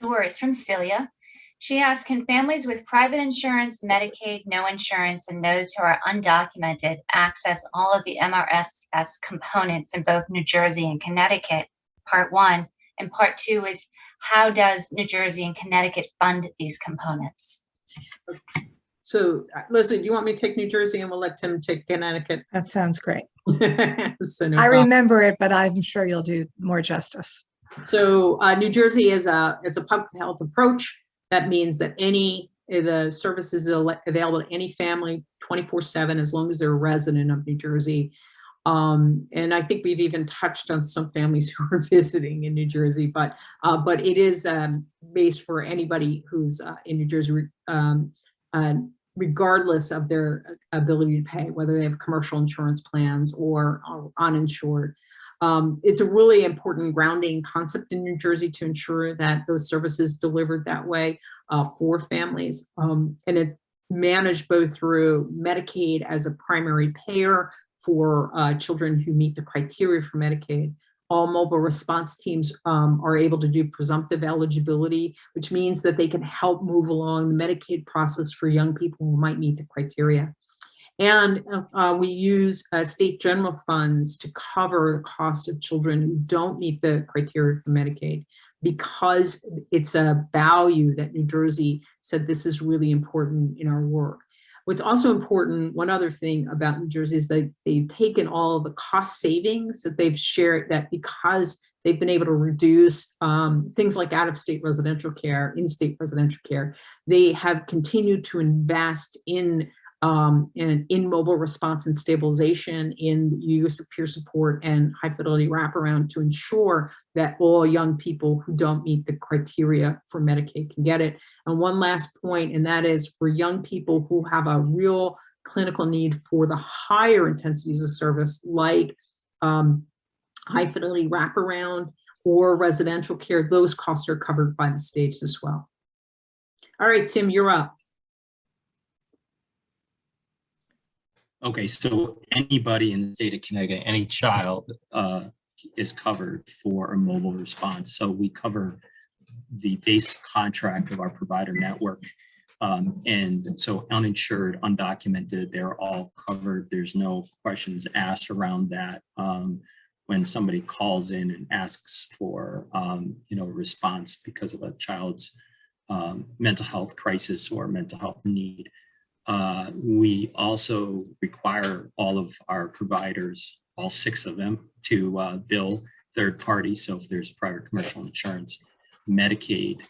Sure, it's from Celia. She asks, can families with private insurance, Medicaid, no insurance, and those who are undocumented access all of the MRSS components in both New Jersey and Connecticut? Part one. And part two is, how does New Jersey and Connecticut fund these components? Okay. So Leslie, do you want me to take New Jersey and we'll let Tim take Connecticut? That sounds great. So I remember it, but I'm sure you'll do more justice. So New Jersey is it's a public health approach. That means that the services are available to any family 24/7 as long as they're a resident of New Jersey. And I think we've even touched on some families who are visiting in New Jersey, but it is based for anybody who's in New Jersey, regardless of their ability to pay, whether they have commercial insurance plans or uninsured. It's a really important grounding concept in New Jersey to ensure that those services delivered that way for families. And it managed both through Medicaid as a primary payer for children who meet the criteria for Medicaid, all mobile response teams are able to do presumptive eligibility, which means that they can help move along the Medicaid process for young people who might meet the criteria. And we use state general funds to cover the cost of children who don't meet the criteria for Medicaid, because it's a value that New Jersey said this is really important in our work. What's also important, one other thing about New Jersey, is that they've taken all of the cost savings that they've shared, that because they've been able to reduce things like out-of-state residential care, in-state residential care, they have continued to invest in mobile response and stabilization, in use of peer support and high fidelity wraparound to ensure that all young people who don't meet the criteria for Medicaid can get it. And one last point, and that is for young people who have a real clinical need for the higher intensities of service, like high fidelity wraparound or residential care, those costs are covered by the states as well. All right, Tim, you're up. Okay, so anybody in the state of Connecticut, any child is covered for a mobile response. So we cover the base contract of our provider network. And so uninsured, undocumented, they're all covered. There's no questions asked around that. When somebody calls in and asks for a response because of a child's mental health crisis or mental health need. We also require all of our providers, all 6 of them, to bill third parties. So if there's private commercial insurance, Medicaid,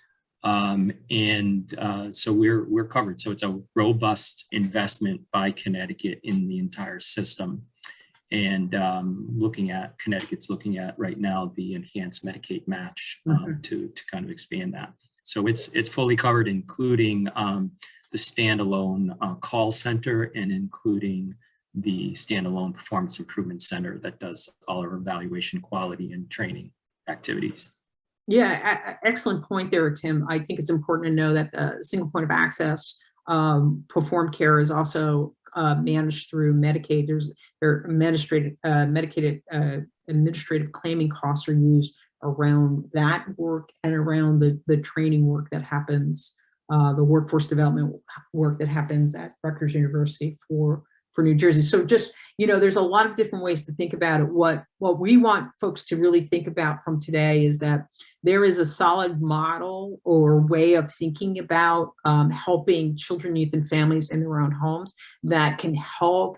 so we're covered. So it's a robust investment by Connecticut in the entire system. And Connecticut's looking at right now the enhanced Medicaid match to kind of expand that. So it's fully covered, including the standalone call center and including the standalone performance improvement center that does all our evaluation, quality, and training activities. Yeah, excellent point there, Tim. I think it's important to know that the single point of access performed care is also managed through Medicaid. Their Medicaid administrative claiming costs are used around that work and around the training work that happens, the workforce development work that happens at Rutgers University for New Jersey. So just, there's a lot of different ways to think about it. What we want folks to really think about from today is that there is a solid model or way of thinking about helping children, youth, and families in their own homes that can help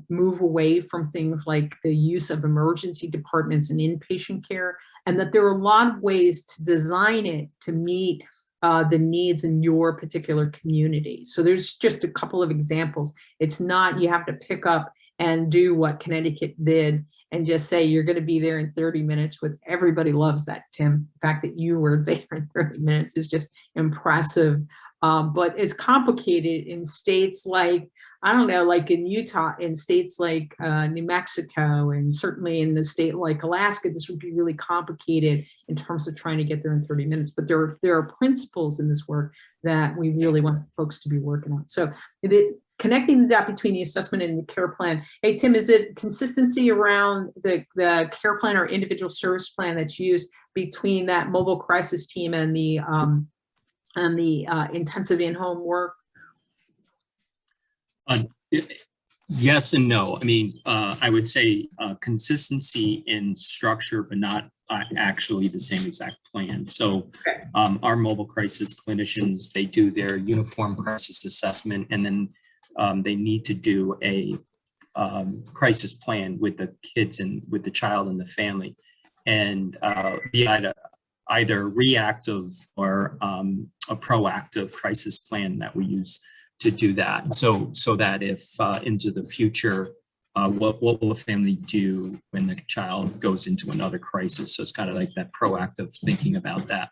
move away from things like the use of emergency departments and inpatient care, and that there are a lot of ways to design it to meet the needs in your particular community. So there's just a couple of examples. It's not you have to pick up and do what Connecticut did and just say you're going to be there in 30 minutes, which everybody loves that, Tim. The fact that you were there in 30 minutes is just impressive. But it's complicated in states like, I don't know, like in Utah, in states like New Mexico, and certainly in the state like Alaska, this would be really complicated in terms of trying to get there in 30 minutes. But there are principles in this work that we really want folks to be working on. So connecting the dot between the assessment and the care plan. Hey, Tim, is it consistency around the care plan or individual service plan that's used between that mobile crisis team and the intensive in-home work? Yes and no. I mean, I would say consistency in structure, but not actually the same exact plan. So our mobile crisis clinicians, they do their uniform crisis assessment, and then they need to do a crisis plan with the kids and with the child and the family, and be either reactive or a proactive crisis plan that we use to do that. So that if into the future, what will a family do when the child goes into another crisis? So it's kind of like that proactive thinking about that.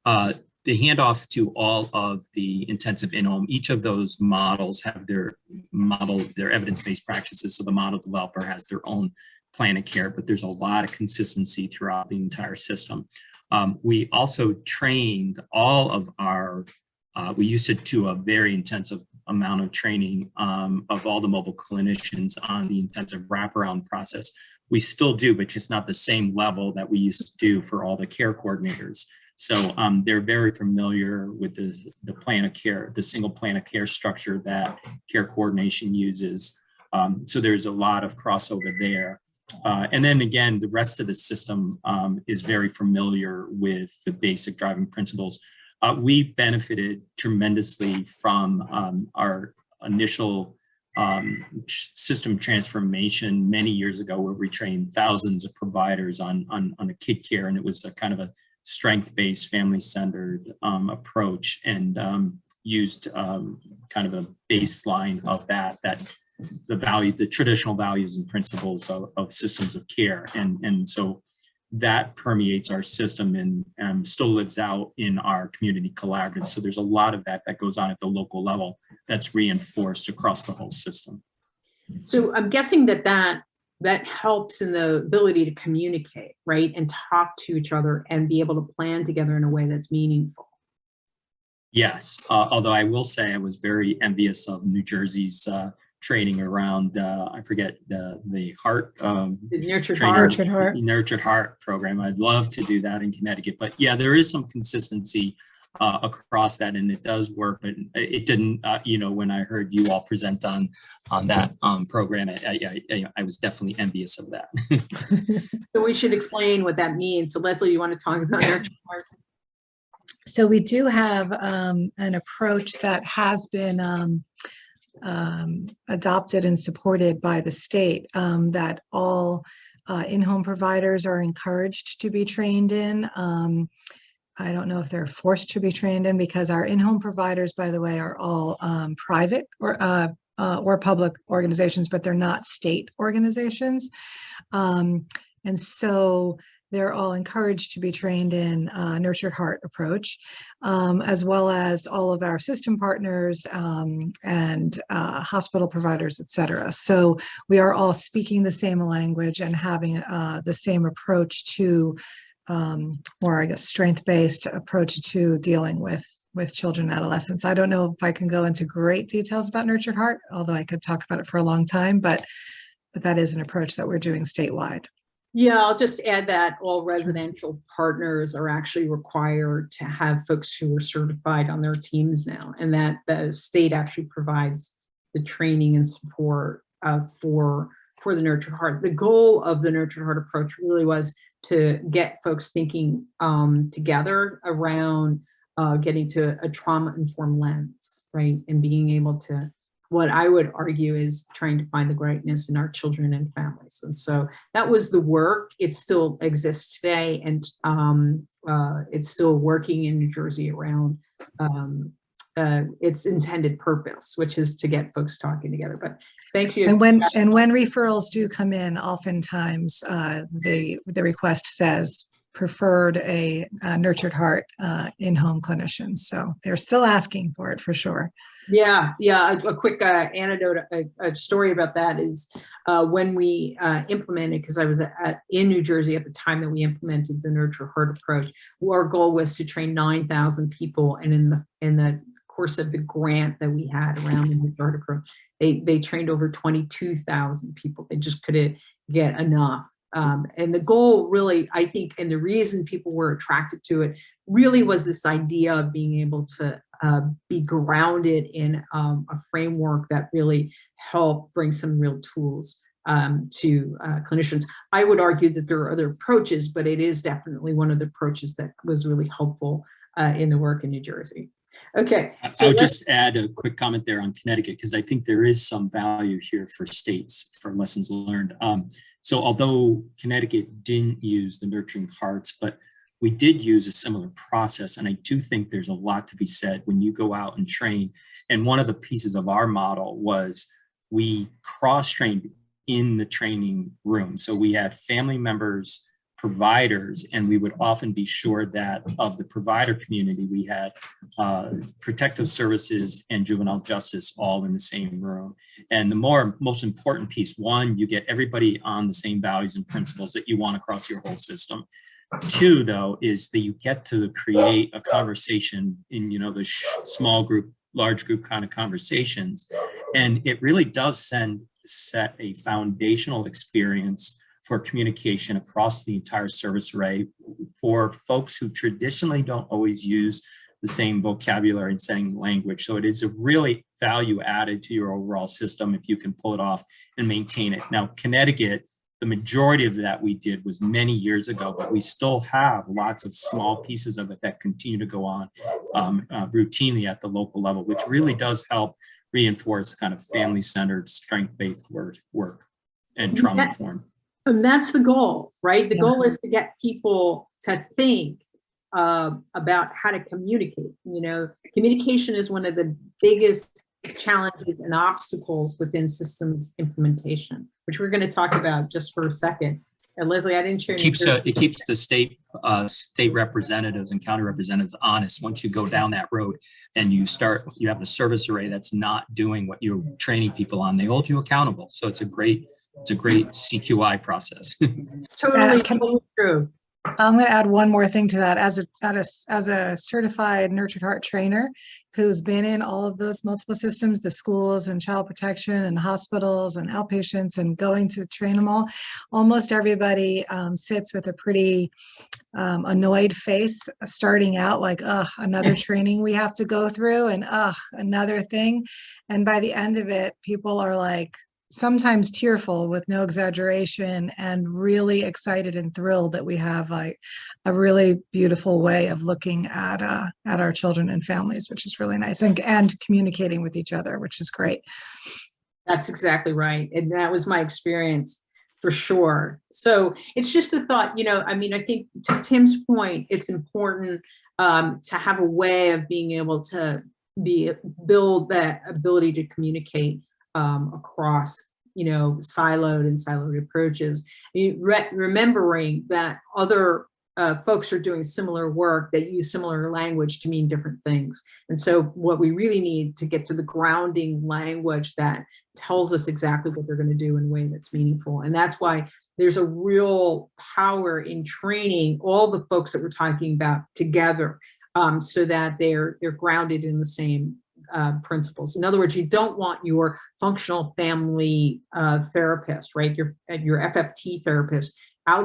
The handoff to all of the intensive in-home, each of those models have their evidence-based practices. So the model developer has their own plan of care, but there's a lot of consistency throughout the entire system. We also trained all of our we used to do a very intensive amount of training of all the mobile clinicians on the intensive wraparound process. We still do, but just not the same level that we used to do for all the care coordinators. So they're very familiar with the plan of care, the single plan of care structure that care coordination uses. So there's a lot of crossover there. And then again, the rest of the system is very familiar with the basic driving principles. We benefited tremendously from our initial system transformation many years ago, where we trained thousands of providers on a kid care, and it was a kind of a strength-based, family-centered approach, and used kind of a baseline of that the traditional values and principles of systems of care, and so that permeates our system and still lives out in our community collaborative. So there's a lot of that goes on at the local level that's reinforced across the whole system. So I'm guessing that helps in the ability to communicate, right? And talk to each other and be able to plan together in a way that's meaningful. Yes, although I will say I was very envious of New Jersey's training around, I forget the heart, nurtured heart program. I'd love to do that in Connecticut, but yeah, there is some consistency across that, and it does work. But it didn't, when I heard you all present on that program, I was definitely envious of that. So we should explain what that means. So Leslie, you want to talk about nurtured heart? So we do have an approach that has been adopted and supported by the state, that all in-home providers are encouraged to be trained in. I don't know if they're forced to be trained in, because our in-home providers, by the way, are all private or public organizations, but they're not state organizations. And so they're all encouraged to be trained in nurtured heart approach, as well as all of our system partners and hospital providers, et cetera. So we are all speaking the same language and having the same approach to, or I guess strength-based approach to dealing with children and adolescents. I don't know if I can go into great details about nurtured heart, although I could talk about it for a long time, but that is an approach that we're doing statewide. Yeah, I'll just add that all residential partners are actually required to have folks who are certified on their teams now, and that the state actually provides the training and support for the nurtured heart. The goal of the nurtured heart approach really was to get folks thinking together around getting to a trauma-informed lens, right? And being able to, what I would argue is trying to find the greatness in our children and families. And so that was the work. It still exists today, and it's still working in New Jersey around its intended purpose, which is to get folks talking together. But thank you. And when referrals do come in, oftentimes the request says preferred a nurtured heart in-home clinician. So they're still asking for it for sure. Yeah. A quick anecdote, a story about that is when we implemented, because I was in New Jersey at the time that we implemented the nurture heart approach. Our goal was to train 9,000 people, and in the course of the grant that we had around the nurture heart approach, they trained over 22,000 people. They just couldn't get enough. And the goal really, I think, and the reason people were attracted to it really was this idea of being able to be grounded in a framework that really helped bring some real tools to clinicians. I would argue that there are other approaches, but it is definitely one of the approaches that was really helpful in the work in New Jersey. Okay. So I'll just add a quick comment there on Connecticut, because I think there is some value here for states for lessons learned. So although Connecticut didn't use the nurturing hearts, but we did use a similar process. And I do think there's a lot to be said when you go out and train. And one of the pieces of our model was we cross-trained in the training room. So we had family members, providers, and we would often be sure that of the provider community, we had protective services and juvenile justice all in the same room. And the most important piece, one, you get everybody on the same values and principles that you want across your whole system. Two, though, is that you get to create a conversation in, the small group, large group kind of conversations. And it really does set a foundational experience for communication across the entire service array for folks who traditionally don't always use the same vocabulary and same language. So it is a really value added to your overall system if you can pull it off and maintain it. Now, Connecticut, the majority of that we did was many years ago, but we still have lots of small pieces of it that continue to go on routinely at the local level, which really does help reinforce kind of family-centered, strength-based work and trauma-informed. And that's the goal, right? The goal is to get people to think about how to communicate. You know, communication is one of the biggest challenges and obstacles within systems implementation, which we're going to talk about just for a second. And Leslie, I didn't share. It keeps the state representatives and county representatives honest. Once you go down that road and you have the service array that's not doing what you're training people on, they hold you accountable. So it's a great CQI process. It's totally true. I'm going to add one more thing to that. As a certified nurtured heart trainer who's been in all of those multiple systems, the schools and child protection and hospitals and outpatients, and going to train them all, almost everybody sits with a pretty annoyed face starting out, like, another training we have to go through, and another thing. And by the end of it, people are like, sometimes tearful, with no exaggeration, and really excited and thrilled that we have like a really beautiful way of looking at our children and families, which is really nice, and communicating with each other, which is great. That's exactly right. And that was my experience for sure. So it's just a thought, I mean, I think to Tim's point, it's important to have a way of being able to build that ability to communicate across, siloed approaches. Remembering that other folks are doing similar work that use similar language to mean different things. And so what we really need to get to the grounding language that tells us exactly what they're going to do in a way that's meaningful. And that's why there's a real power in training all the folks that we're talking about together, so that they're grounded in the same principles. In other words, you don't want your functional family therapist, right? Your FFT therapist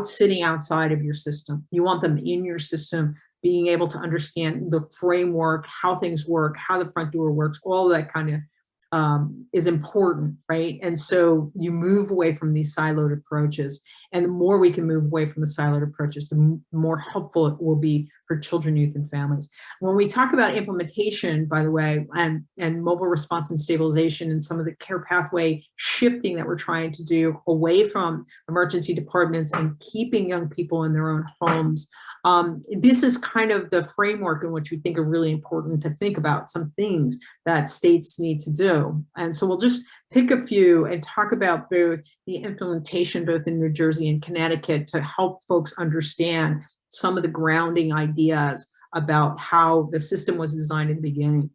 sitting outside of your system. You want them in your system, being able to understand the framework, how things work, how the front door works, all of that kind of is important, right? And so you move away from these siloed approaches. And the more we can move away from the siloed approaches, the more helpful it will be for children, youth, and families. When we talk about implementation, by the way, and mobile response and stabilization, and some of the care pathway shifting that we're trying to do away from emergency departments and keeping young people in their own homes, this is kind of the framework in which we think are really important to think about some things that states need to do. And so we'll just pick a few and talk about both the implementation, both in New Jersey and Connecticut, to help folks understand some of the grounding ideas about how the system was designed in the beginning.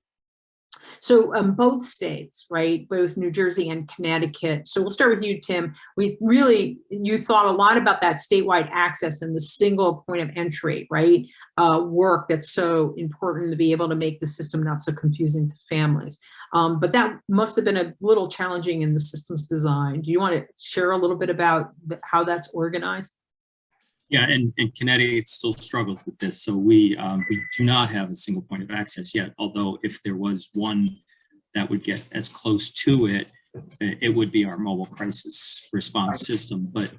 So both states, right, both New Jersey and Connecticut. So we'll start with you, Tim. You thought a lot about that statewide access and the single point of entry, right? Work that's so important to be able to make the system not so confusing to families. But that must have been a little challenging in the system's design. Do you want to share a little bit about how that's organized? Yeah, and Connecticut still struggles with this. So we do not have a single point of access yet, although if there was one that would get as close to it, it would be our mobile crisis response system. But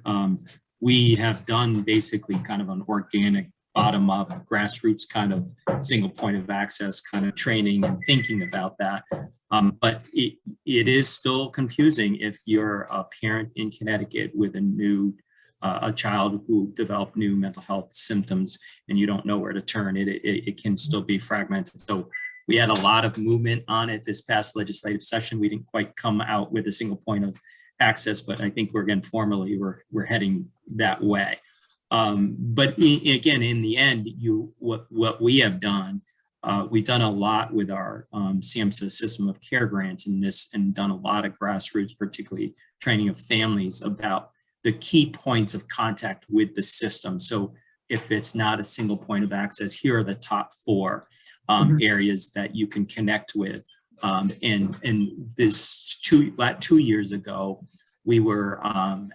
we have done basically kind of an organic, bottom-up, grassroots kind of single point of access kind of training and thinking about that. But it is still confusing if you're a parent in Connecticut with a child who developed new mental health symptoms and you don't know where to turn. It can still be fragmented. So we had a lot of movement on it this past legislative session. We didn't quite come out with a single point of access, but I think we're heading that way. But again, in the end, what we have done, we've done a lot with our SAMHSA system of care grants and done a lot of grassroots, particularly training of families about the key points of contact with the system. So if it's not a single point of access, here are the top 4 areas that you can connect with. And this 2 years ago, we were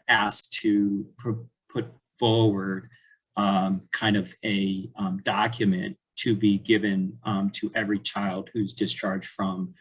asked to put forward kind of a document to be given to every child who's discharged from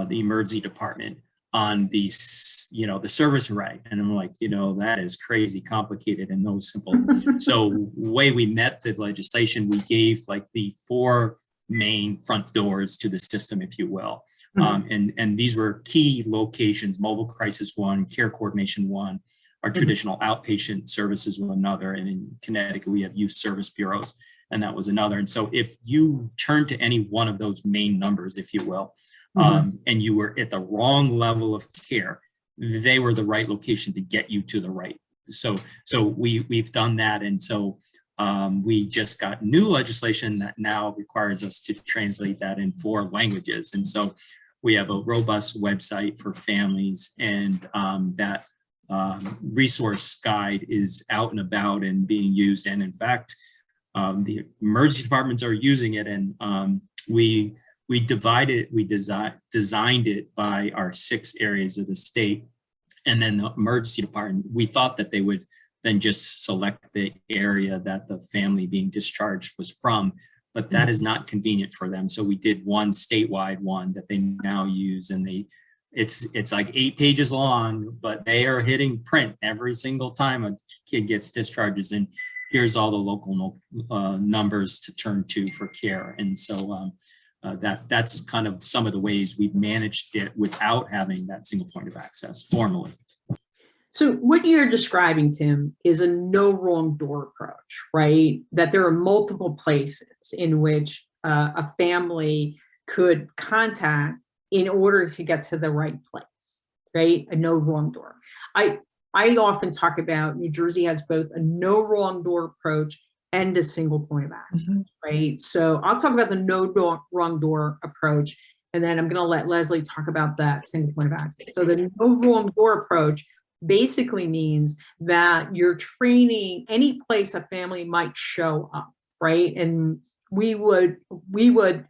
the emergency department on the service right. And I'm like, that is crazy complicated and no simple. So the way we met the legislation, we gave like the 4 main front doors to the system, if you will. And these were key locations: mobile crisis 1, care coordination 1, our traditional outpatient services were another. And in Connecticut, we have youth service bureaus, and that was another. And so if you turn to any one of those main numbers, if you will, and you were at the wrong level of care, they were the right location to get you to the right. So we've done that. And so we just got new legislation that now requires us to translate that in 4 languages. And so we have a robust website for families, and that resource guide is out and about and being used. And in fact, the emergency departments are using it, and we designed it by our 6 areas of the state. And then the emergency department, we thought that they would then just select the area that the family being discharged was from, but that is not convenient for them. So we did one statewide one that they now use, and it's like 8 pages long, but they are hitting print every single time a kid gets discharges, and here's all the local numbers to turn to for care. And so that's kind of some of the ways we've managed it without having that single point of access formally. So what you're describing, Tim, is a no wrong door approach, right? That there are multiple places in which a family could contact in order to get to the right place, right? A no wrong door. I often talk about New Jersey has both a no wrong door approach and a single point of access, right? So I'll talk about the no wrong door approach, and then I'm going to let Leslie talk about that single point of access. So the no wrong door approach basically means that you're training any place a family might show up, right? And we would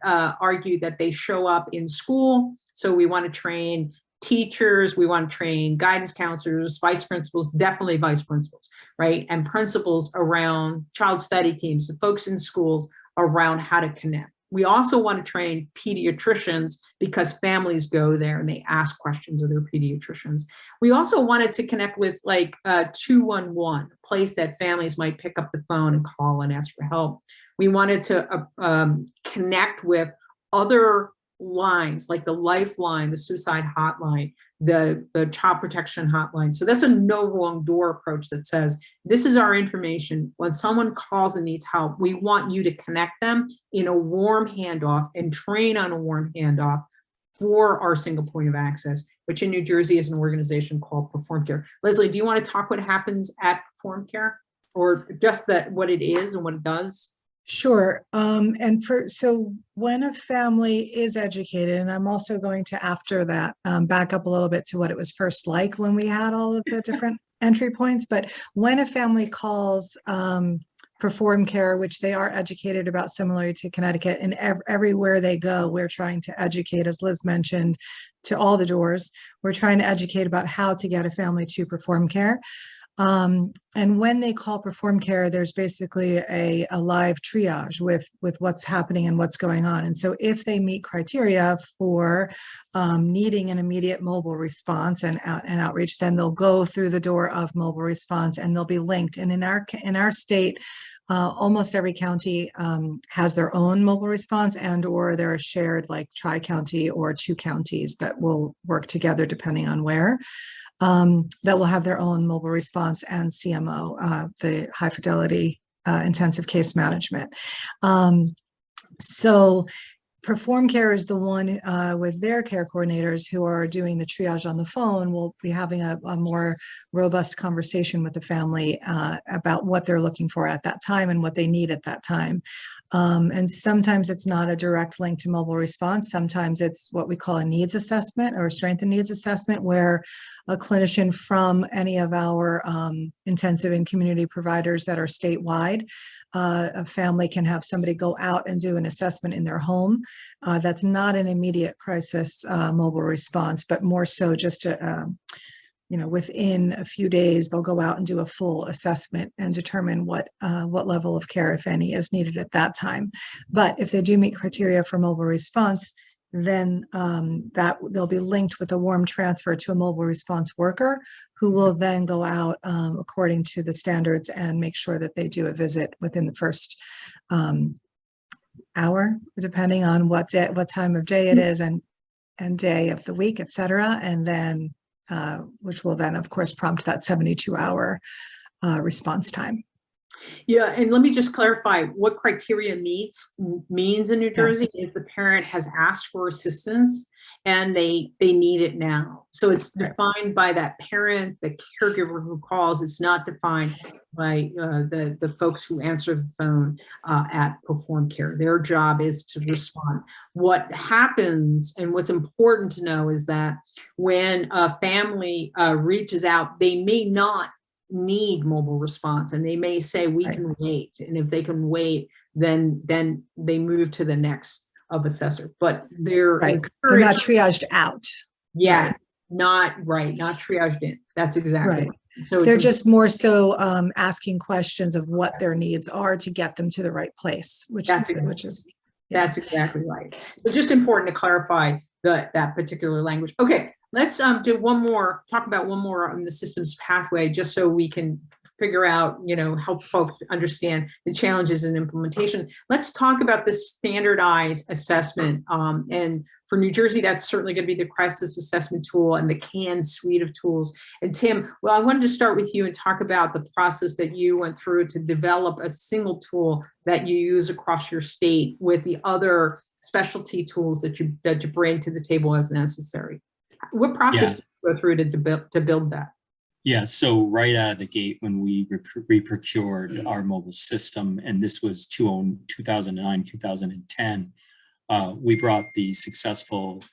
argue that they show up in school. So we want to train teachers, we want to train guidance counselors, vice principals, definitely vice principals, right? And principals around child study teams, the folks in schools around how to connect. We also want to train pediatricians because families go there and they ask questions of their pediatricians. We also wanted to connect with like 211, a place that families might pick up the phone and call and ask for help. We wanted to connect with other lines like the Lifeline, the suicide hotline, the child protection hotline. So that's a no wrong door approach that says, this is our information. When someone calls and needs help, we want you to connect them in a warm handoff and train on a warm handoff for our single point of access, which in New Jersey is an organization called Perform Care. Leslie, do you want to talk what happens at Perform Care, or just what it is and what it does? Sure. So when a family is educated, and I'm also going to, after that, back up a little bit to what it was first like when we had all of the different entry points. But when a family calls Perform Care, which they are educated about similarly to Connecticut, and everywhere they go, we're trying to educate, as Liz mentioned, to all the doors. We're trying to educate about how to get a family to Perform Care. And when they call Perform Care, there's basically a live triage with what's happening and what's going on. And so if they meet criteria for needing an immediate mobile response and outreach, then they'll go through the door of mobile response and they'll be linked. And in our state, almost every county has their own mobile response, and or they're shared, like tri-county or 2 counties that will work together depending on where. That will have their own mobile response and CMO, the high fidelity intensive case management. So Perform Care is the one with their care coordinators who are doing the triage on the phone. We'll be having a more robust conversation with the family about what they're looking for at that time and what they need at that time. And sometimes it's not a direct link to mobile response. Sometimes it's what we call a needs assessment or strength and needs assessment, where a clinician from any of our intensive and community providers that are statewide, a family can have somebody go out and do an assessment in their home. That's not an immediate crisis mobile response, but more so just within a few days, they'll go out and do a full assessment and determine what level of care, if any, is needed at that time. But if they do meet criteria for mobile response, then that they'll be linked with a warm transfer to a mobile response worker who will then go out according to the standards and make sure that they do a visit within the first hour, depending on what time of day it is and day of the week, et cetera. And then which will then, of course, prompt that 72-hour response time. Yeah, and let me just clarify what criteria means in New Jersey. Yes. If the parent has asked for assistance and they need it now. So it's defined by that parent, the caregiver who calls. It's not defined by the folks who answer the phone at Perform Care. Their job is to respond. What happens and what's important to know is that when a family reaches out, they may not need mobile response, and they may say we can wait, and if they can wait, then they move to the next of assessor. But they're not triaged out. Yeah, not triaged in. That's exactly right. So they're just more so asking questions of what their needs are to get them to the right place, that's exactly right. So just important to clarify that particular language. Okay. Let's talk about one more on the systems pathway, just so we can figure out, help folks understand the challenges in implementation. Let's talk about the standardized assessment. And for New Jersey, that's certainly going to be the crisis assessment tool and the CAN suite of tools. And Tim, well, I wanted to start with you and talk about the process that you went through to develop a single tool that you use across your state with the other specialty tools that you bring to the table as necessary. What process did you go through to build that? Yeah, so right out of the gate, when we re-procured our mobile system, and this was 2009, 2010, we brought the successful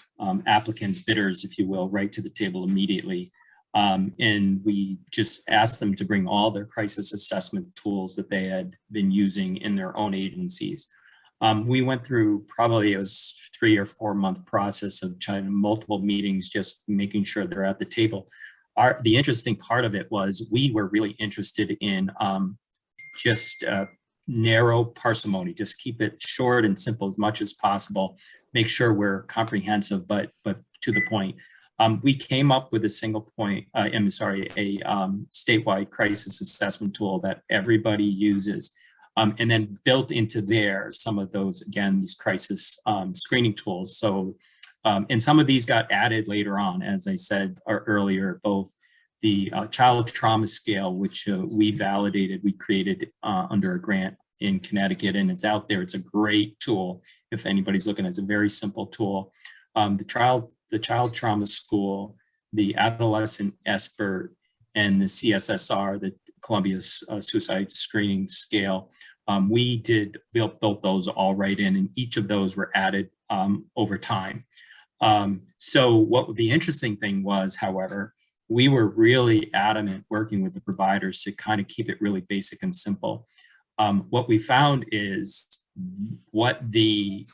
applicants, bidders, if you will, right to the table immediately. And we just asked them to bring all their crisis assessment tools that they had been using in their own agencies. We went through probably a 3 or 4 month process of trying multiple meetings, just making sure they're at the table. The interesting part of it was we were really interested in just narrow parsimony, just keep it short and simple as much as possible, make sure we're comprehensive, but to the point. We came up with a statewide crisis assessment tool that everybody uses. And then built into there some of those, again, these crisis screening tools. So, and some of these got added later on, as I said earlier, both the child trauma scale, which we validated, we created under a grant in Connecticut, and it's out there. It's a great tool if anybody's looking. It's a very simple tool. The child trauma school, the adolescent expert, and the CSSR, the Columbia Suicide Screening Scale. We built those all right in, and each of those were added over time. So what the interesting thing was, however, we were really adamant working with the providers to kind of keep it really basic and simple. What we found is what the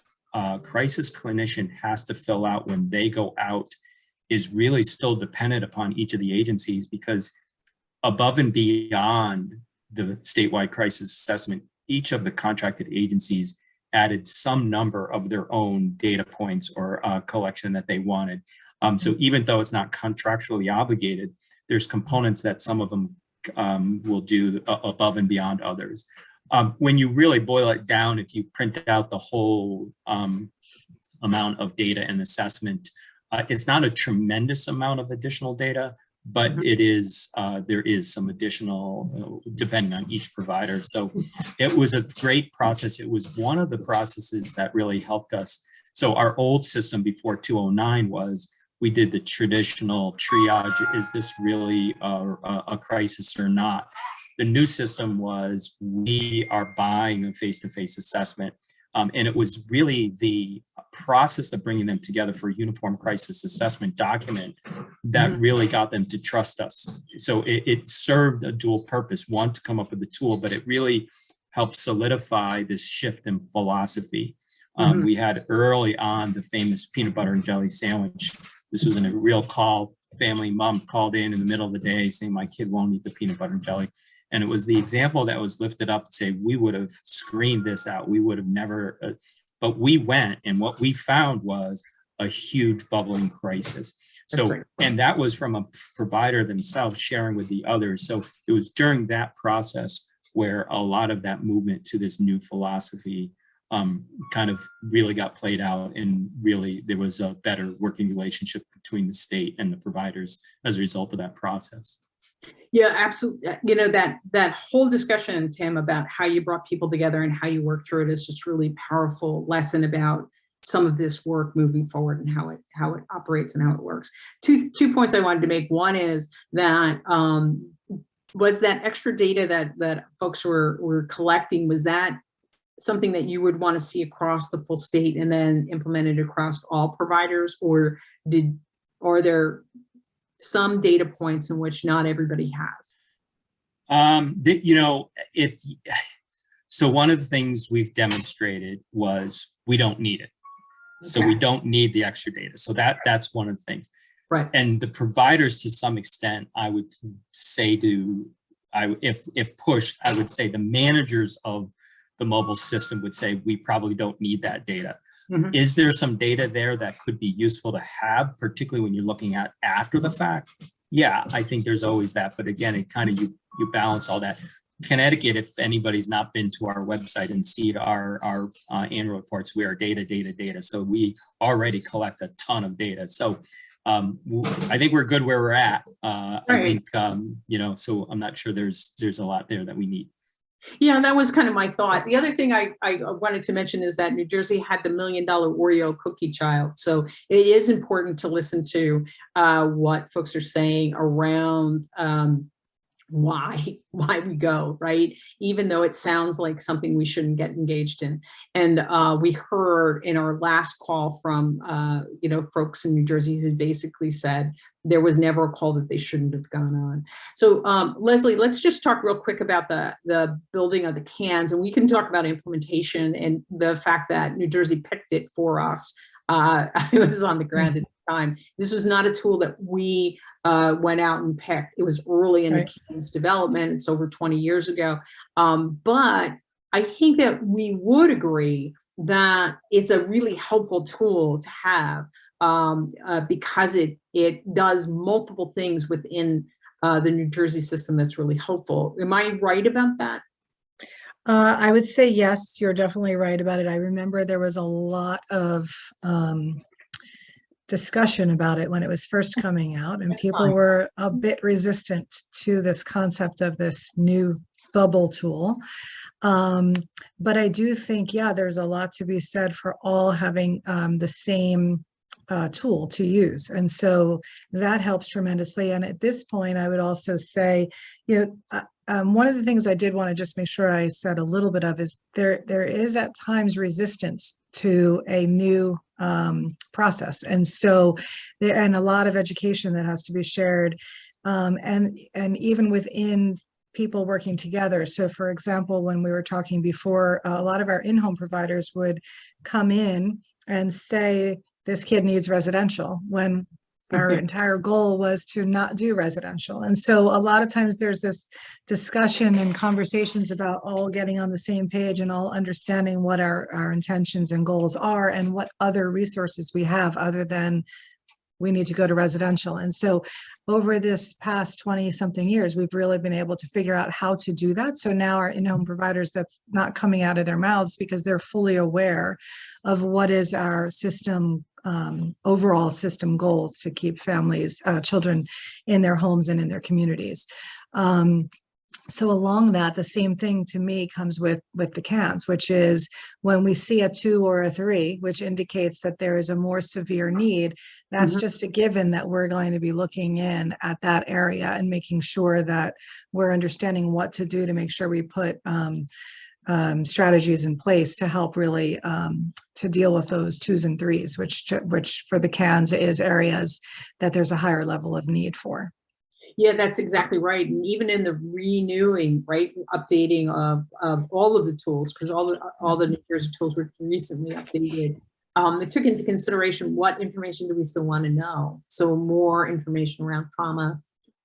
crisis clinician has to fill out when they go out is really still dependent upon each of the agencies, because above and beyond the statewide crisis assessment, each of the contracted agencies added some number of their own data points or collection that they wanted. So even though it's not contractually obligated, there's components that some of them will do above and beyond others. When you really boil it down, if you print out the whole amount of data and assessment, it's not a tremendous amount of additional data, but it is, there is some additional depending on each provider. So it was a great process. It was one of the processes that really helped us. So our old system before 2009 was, we did the traditional triage. Is this really a crisis or not? The new system was, we are buying a face-to-face assessment. And it was really the process of bringing them together for a uniform crisis assessment document that really got them to trust us. So it served a dual purpose, one, to come up with a tool, but it really helped solidify this shift in philosophy. We had early on the famous peanut butter and jelly sandwich. This was a real call family, mom called in the middle of the day saying, my kid won't eat the peanut butter and jelly. And it was the example that was lifted up to say, we would have screened this out. We would have never, but we went, and what we found was a huge bubbling crisis. So, and that was from a provider themselves sharing with the others. So it was during that process where a lot of that movement to this new philosophy kind of really got played out, and really there was a better working relationship between the state and the providers as a result of that process. Yeah, absolutely. You know, that whole discussion, Tim, about how you brought people together and how you work through it is just really powerful lesson about some of this work moving forward and how it operates and how it works. Two points I wanted to make. One is that was that extra data that folks were collecting, was that something that you would want to see across the full state and then implemented across all providers, or are there some data points in which not everybody has? You know, so one of the things we've demonstrated was we don't need it. So we don't need the extra data. So that's one of the things. Right. And the providers, to some extent, I would say if pushed, I would say the managers of the mobile system would say, we probably don't need that data. Mm-hmm. Is there some data there that could be useful to have, particularly when you're looking at after the fact? Yeah, I think there's always that. But again, it kind of, you balance all that. Connecticut, if anybody's not been to our website and see our annual reports, we are data. So we already collect a ton of data. So I think we're good where we're at. Right. I think, you know, so I'm not sure there's a lot there that we need. Yeah, that was kind of my thought. The other thing I wanted to mention is that New Jersey had the $1 million Oreo cookie child. So it is important to listen to what folks are saying around why we go, right? Even though it sounds like something we shouldn't get engaged in. And we heard in our last call from, you know, folks in New Jersey who basically said there was never a call that they shouldn't have gone on. So Leslie, let's just talk real quick about the building of the cans, and we can talk about implementation and the fact that New Jersey picked it for us. I was on the ground at the time. This was not a tool that we went out and picked. It was early in the cans development. It's over 20 years ago. But I think that we would agree that it's a really helpful tool to have because it does multiple things within the New Jersey system that's really helpful. Am I right about that? I would say yes, you're definitely right about it. I remember there was a lot of discussion about it when it was first coming out, and people were a bit resistant to this concept of this new bubble tool. But I do think, yeah, there's a lot to be said for all having the same tool to use. And so that helps tremendously. And at this point, I would also say, you know, one of the things I did want to just make sure I said a little bit of is there is at times resistance to a new process. And so, and a lot of education that has to be shared, and even within people working together. So for example, when we were talking before, a lot of our in-home providers would come in and say, this kid needs residential, when our entire goal was to not do residential. And so a lot of times there's this discussion and conversations about all getting on the same page and all understanding what our intentions and goals are and what other resources we have other than we need to go to residential. And so over this past 20 something years, we've really been able to figure out how to do that. So now our in-home providers, that's not coming out of their mouths because they're fully aware of what is our system, overall system goals to keep families, children in their homes and in their communities. So along that, the same thing to me comes with the cans, which is when we see a 2 or a 3, which indicates that there is a more severe need, that's just a given that we're going to be looking in at that area and making sure that we're understanding what to do to make sure we put strategies in place to help really to deal with those 2s and 3s, which for the cans is areas that there's a higher level of need for. Yeah, that's exactly right. And even in the renewing, right, updating of all of the tools, because all the New Jersey tools were recently updated it took into consideration what information do we still want to know. So more information around trauma,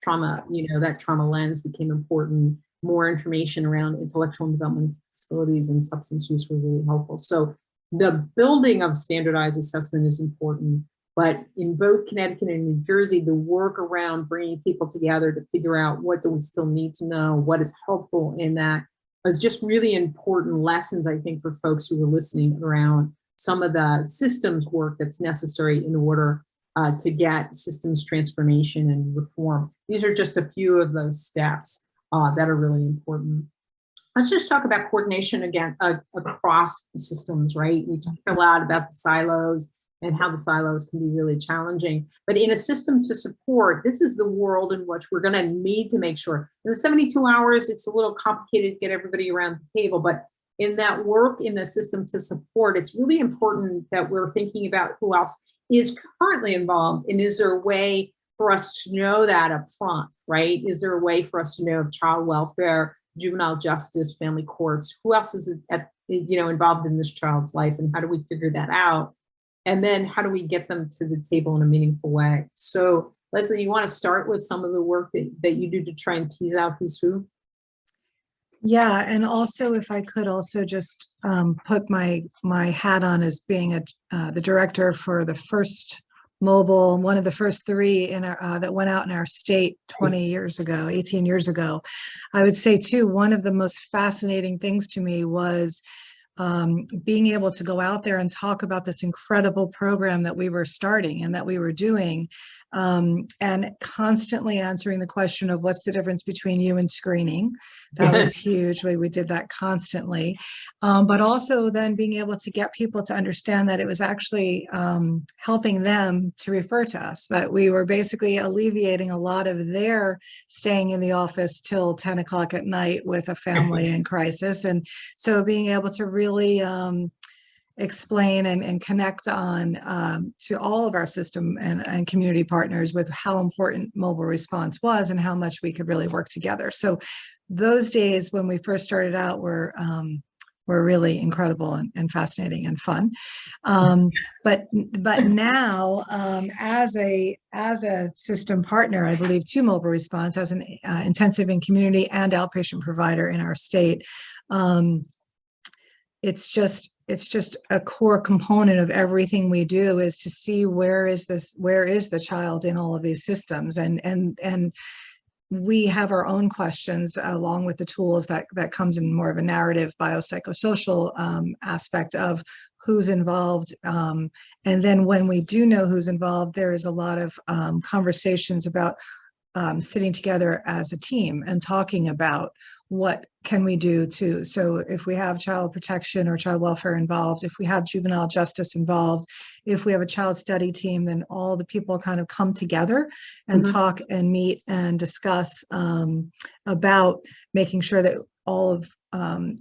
that trauma lens became important. More information around intellectual and developmental disabilities and substance use were really helpful. So the building of standardized assessment is important, but in both Connecticut and New Jersey, the work around bringing people together to figure out what do we still need to know, what is helpful in that, was just really important lessons, I think, for folks who were listening around some of the systems work that's necessary in order to get systems transformation and reform. These are just a few of those steps that are really important. Let's just talk about coordination again across the systems, right? We talked a lot about the silos and how the silos can be really challenging. But in a system to support, this is the world in which we're going to need to make sure. In the 72 hours, it's a little complicated to get everybody around the table, but in that work in the system to support, it's really important that we're thinking about who else is currently involved, and is there a way for us to know that up front, right? Is there a way for us to know if child welfare, juvenile justice, family courts, who else is involved in this child's life, and how do we figure that out? And then how do we get them to the table in a meaningful way? So Leslie, you want to start with some of the work that you do to try and tease out who's who? Yeah, and also if I could also just put my hat on as being the director for the first mobile, one of the first 3 in our, that went out in our state 18 years ago. I would say too, one of the most fascinating things to me was being able to go out there and talk about this incredible program that we were starting and that we were doing, and constantly answering the question of what's the difference between you and screening. That was huge. We did that constantly, but also then being able to get people to understand that it was actually helping them to refer to us, that we were basically alleviating a lot of their staying in the office till 10 o'clock at night with a family in crisis. And so being able to really explain and connect on to all of our system and community partners with how important mobile response was and how much we could really work together. So those days when we first started out were really incredible and fascinating and fun. But now as a system partner, I believe, to mobile response, as an intensive and community and outpatient provider in our state, it's just a core component of everything we do, is to see where is the child in all of these systems, and we have our own questions along with the tools that comes in more of a narrative biopsychosocial aspect of who's involved, and then when we do know who's involved, there is a lot of conversations about sitting together as a team and talking about what can we do so if we have child protection or child welfare involved, if we have juvenile justice involved, if we have a child study team, then all the people kind of come together and talk and meet and discuss about making sure that all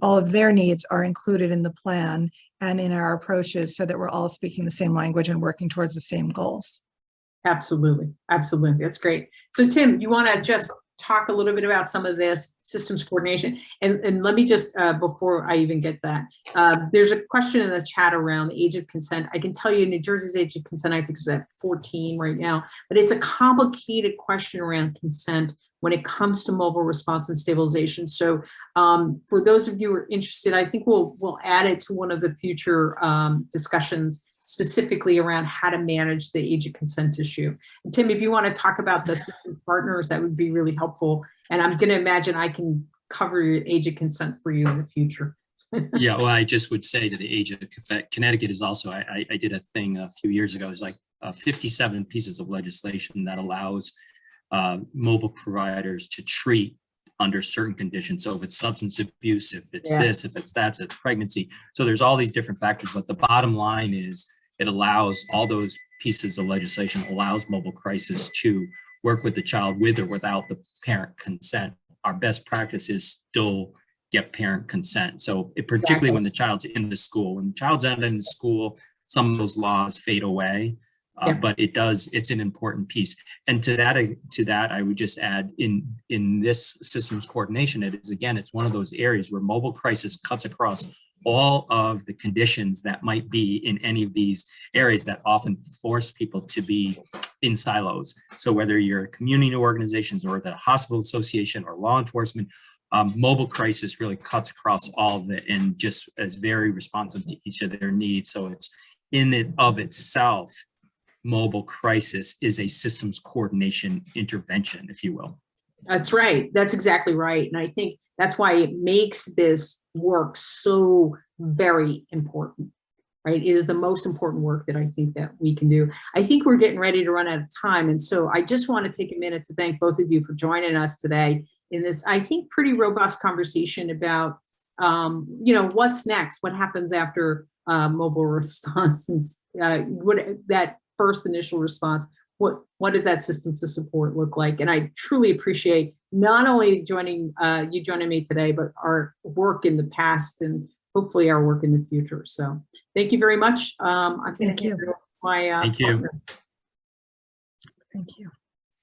of their needs are included in the plan and in our approaches, so that we're all speaking the same language and working towards the same goals. Absolutely. That's great. So Tim, you want to just talk a little bit about some of this systems coordination, and let me just before I even get that, there's a question in the chat around the age of consent. I can tell you New Jersey's age of consent, I think, is at 14 right now, but it's a complicated question around consent when it comes to mobile response and stabilization. So for those of you who are interested, I think we'll add it to one of the future discussions specifically around how to manage the age of consent issue. And Tim, if you want to talk about the system partners, that would be really helpful. And I'm going to imagine I can cover your age of consent for you in the future. Yeah, well, I just would say to the age of Connecticut is also, I did a thing a few years ago. It's like 57 pieces of legislation that allows mobile providers to treat under certain conditions. So if it's substance abuse, if it's this, if it's that, if it's pregnancy. So there's all these different factors, but the bottom line is it allows all those pieces of legislation, allows mobile crisis to work with the child with or without the parent consent. Our best practice is still get parent consent. So particularly when the child's in the school, when the child's out in the school, some of those laws fade away. But it's an important piece. And to that, I would just add in this systems coordination, it's one of those areas where mobile crisis cuts across all of the conditions that might be in any of these areas that often force people to be in silos. So whether you're community organizations or the hospital association or law enforcement, mobile crisis really cuts across all of it and just is very responsive to each of their needs. So it's in and of itself, mobile crisis is a systems coordination intervention, if you will. That's right. That's exactly right. And I think that's why it makes this work so very important, right? It is the most important work that I think that we can do. I think we're getting ready to run out of time. And so I just want to take a minute to thank both of you for joining us today in this, I think, pretty robust conversation about, what's next, what happens after mobile response, and what that first initial response, what does that system to support look like? And I truly appreciate not only joining me today, but our work in the past and hopefully our work in the future. So thank you very much. I'm going to hand it over to my Thank you. partner. Thank you.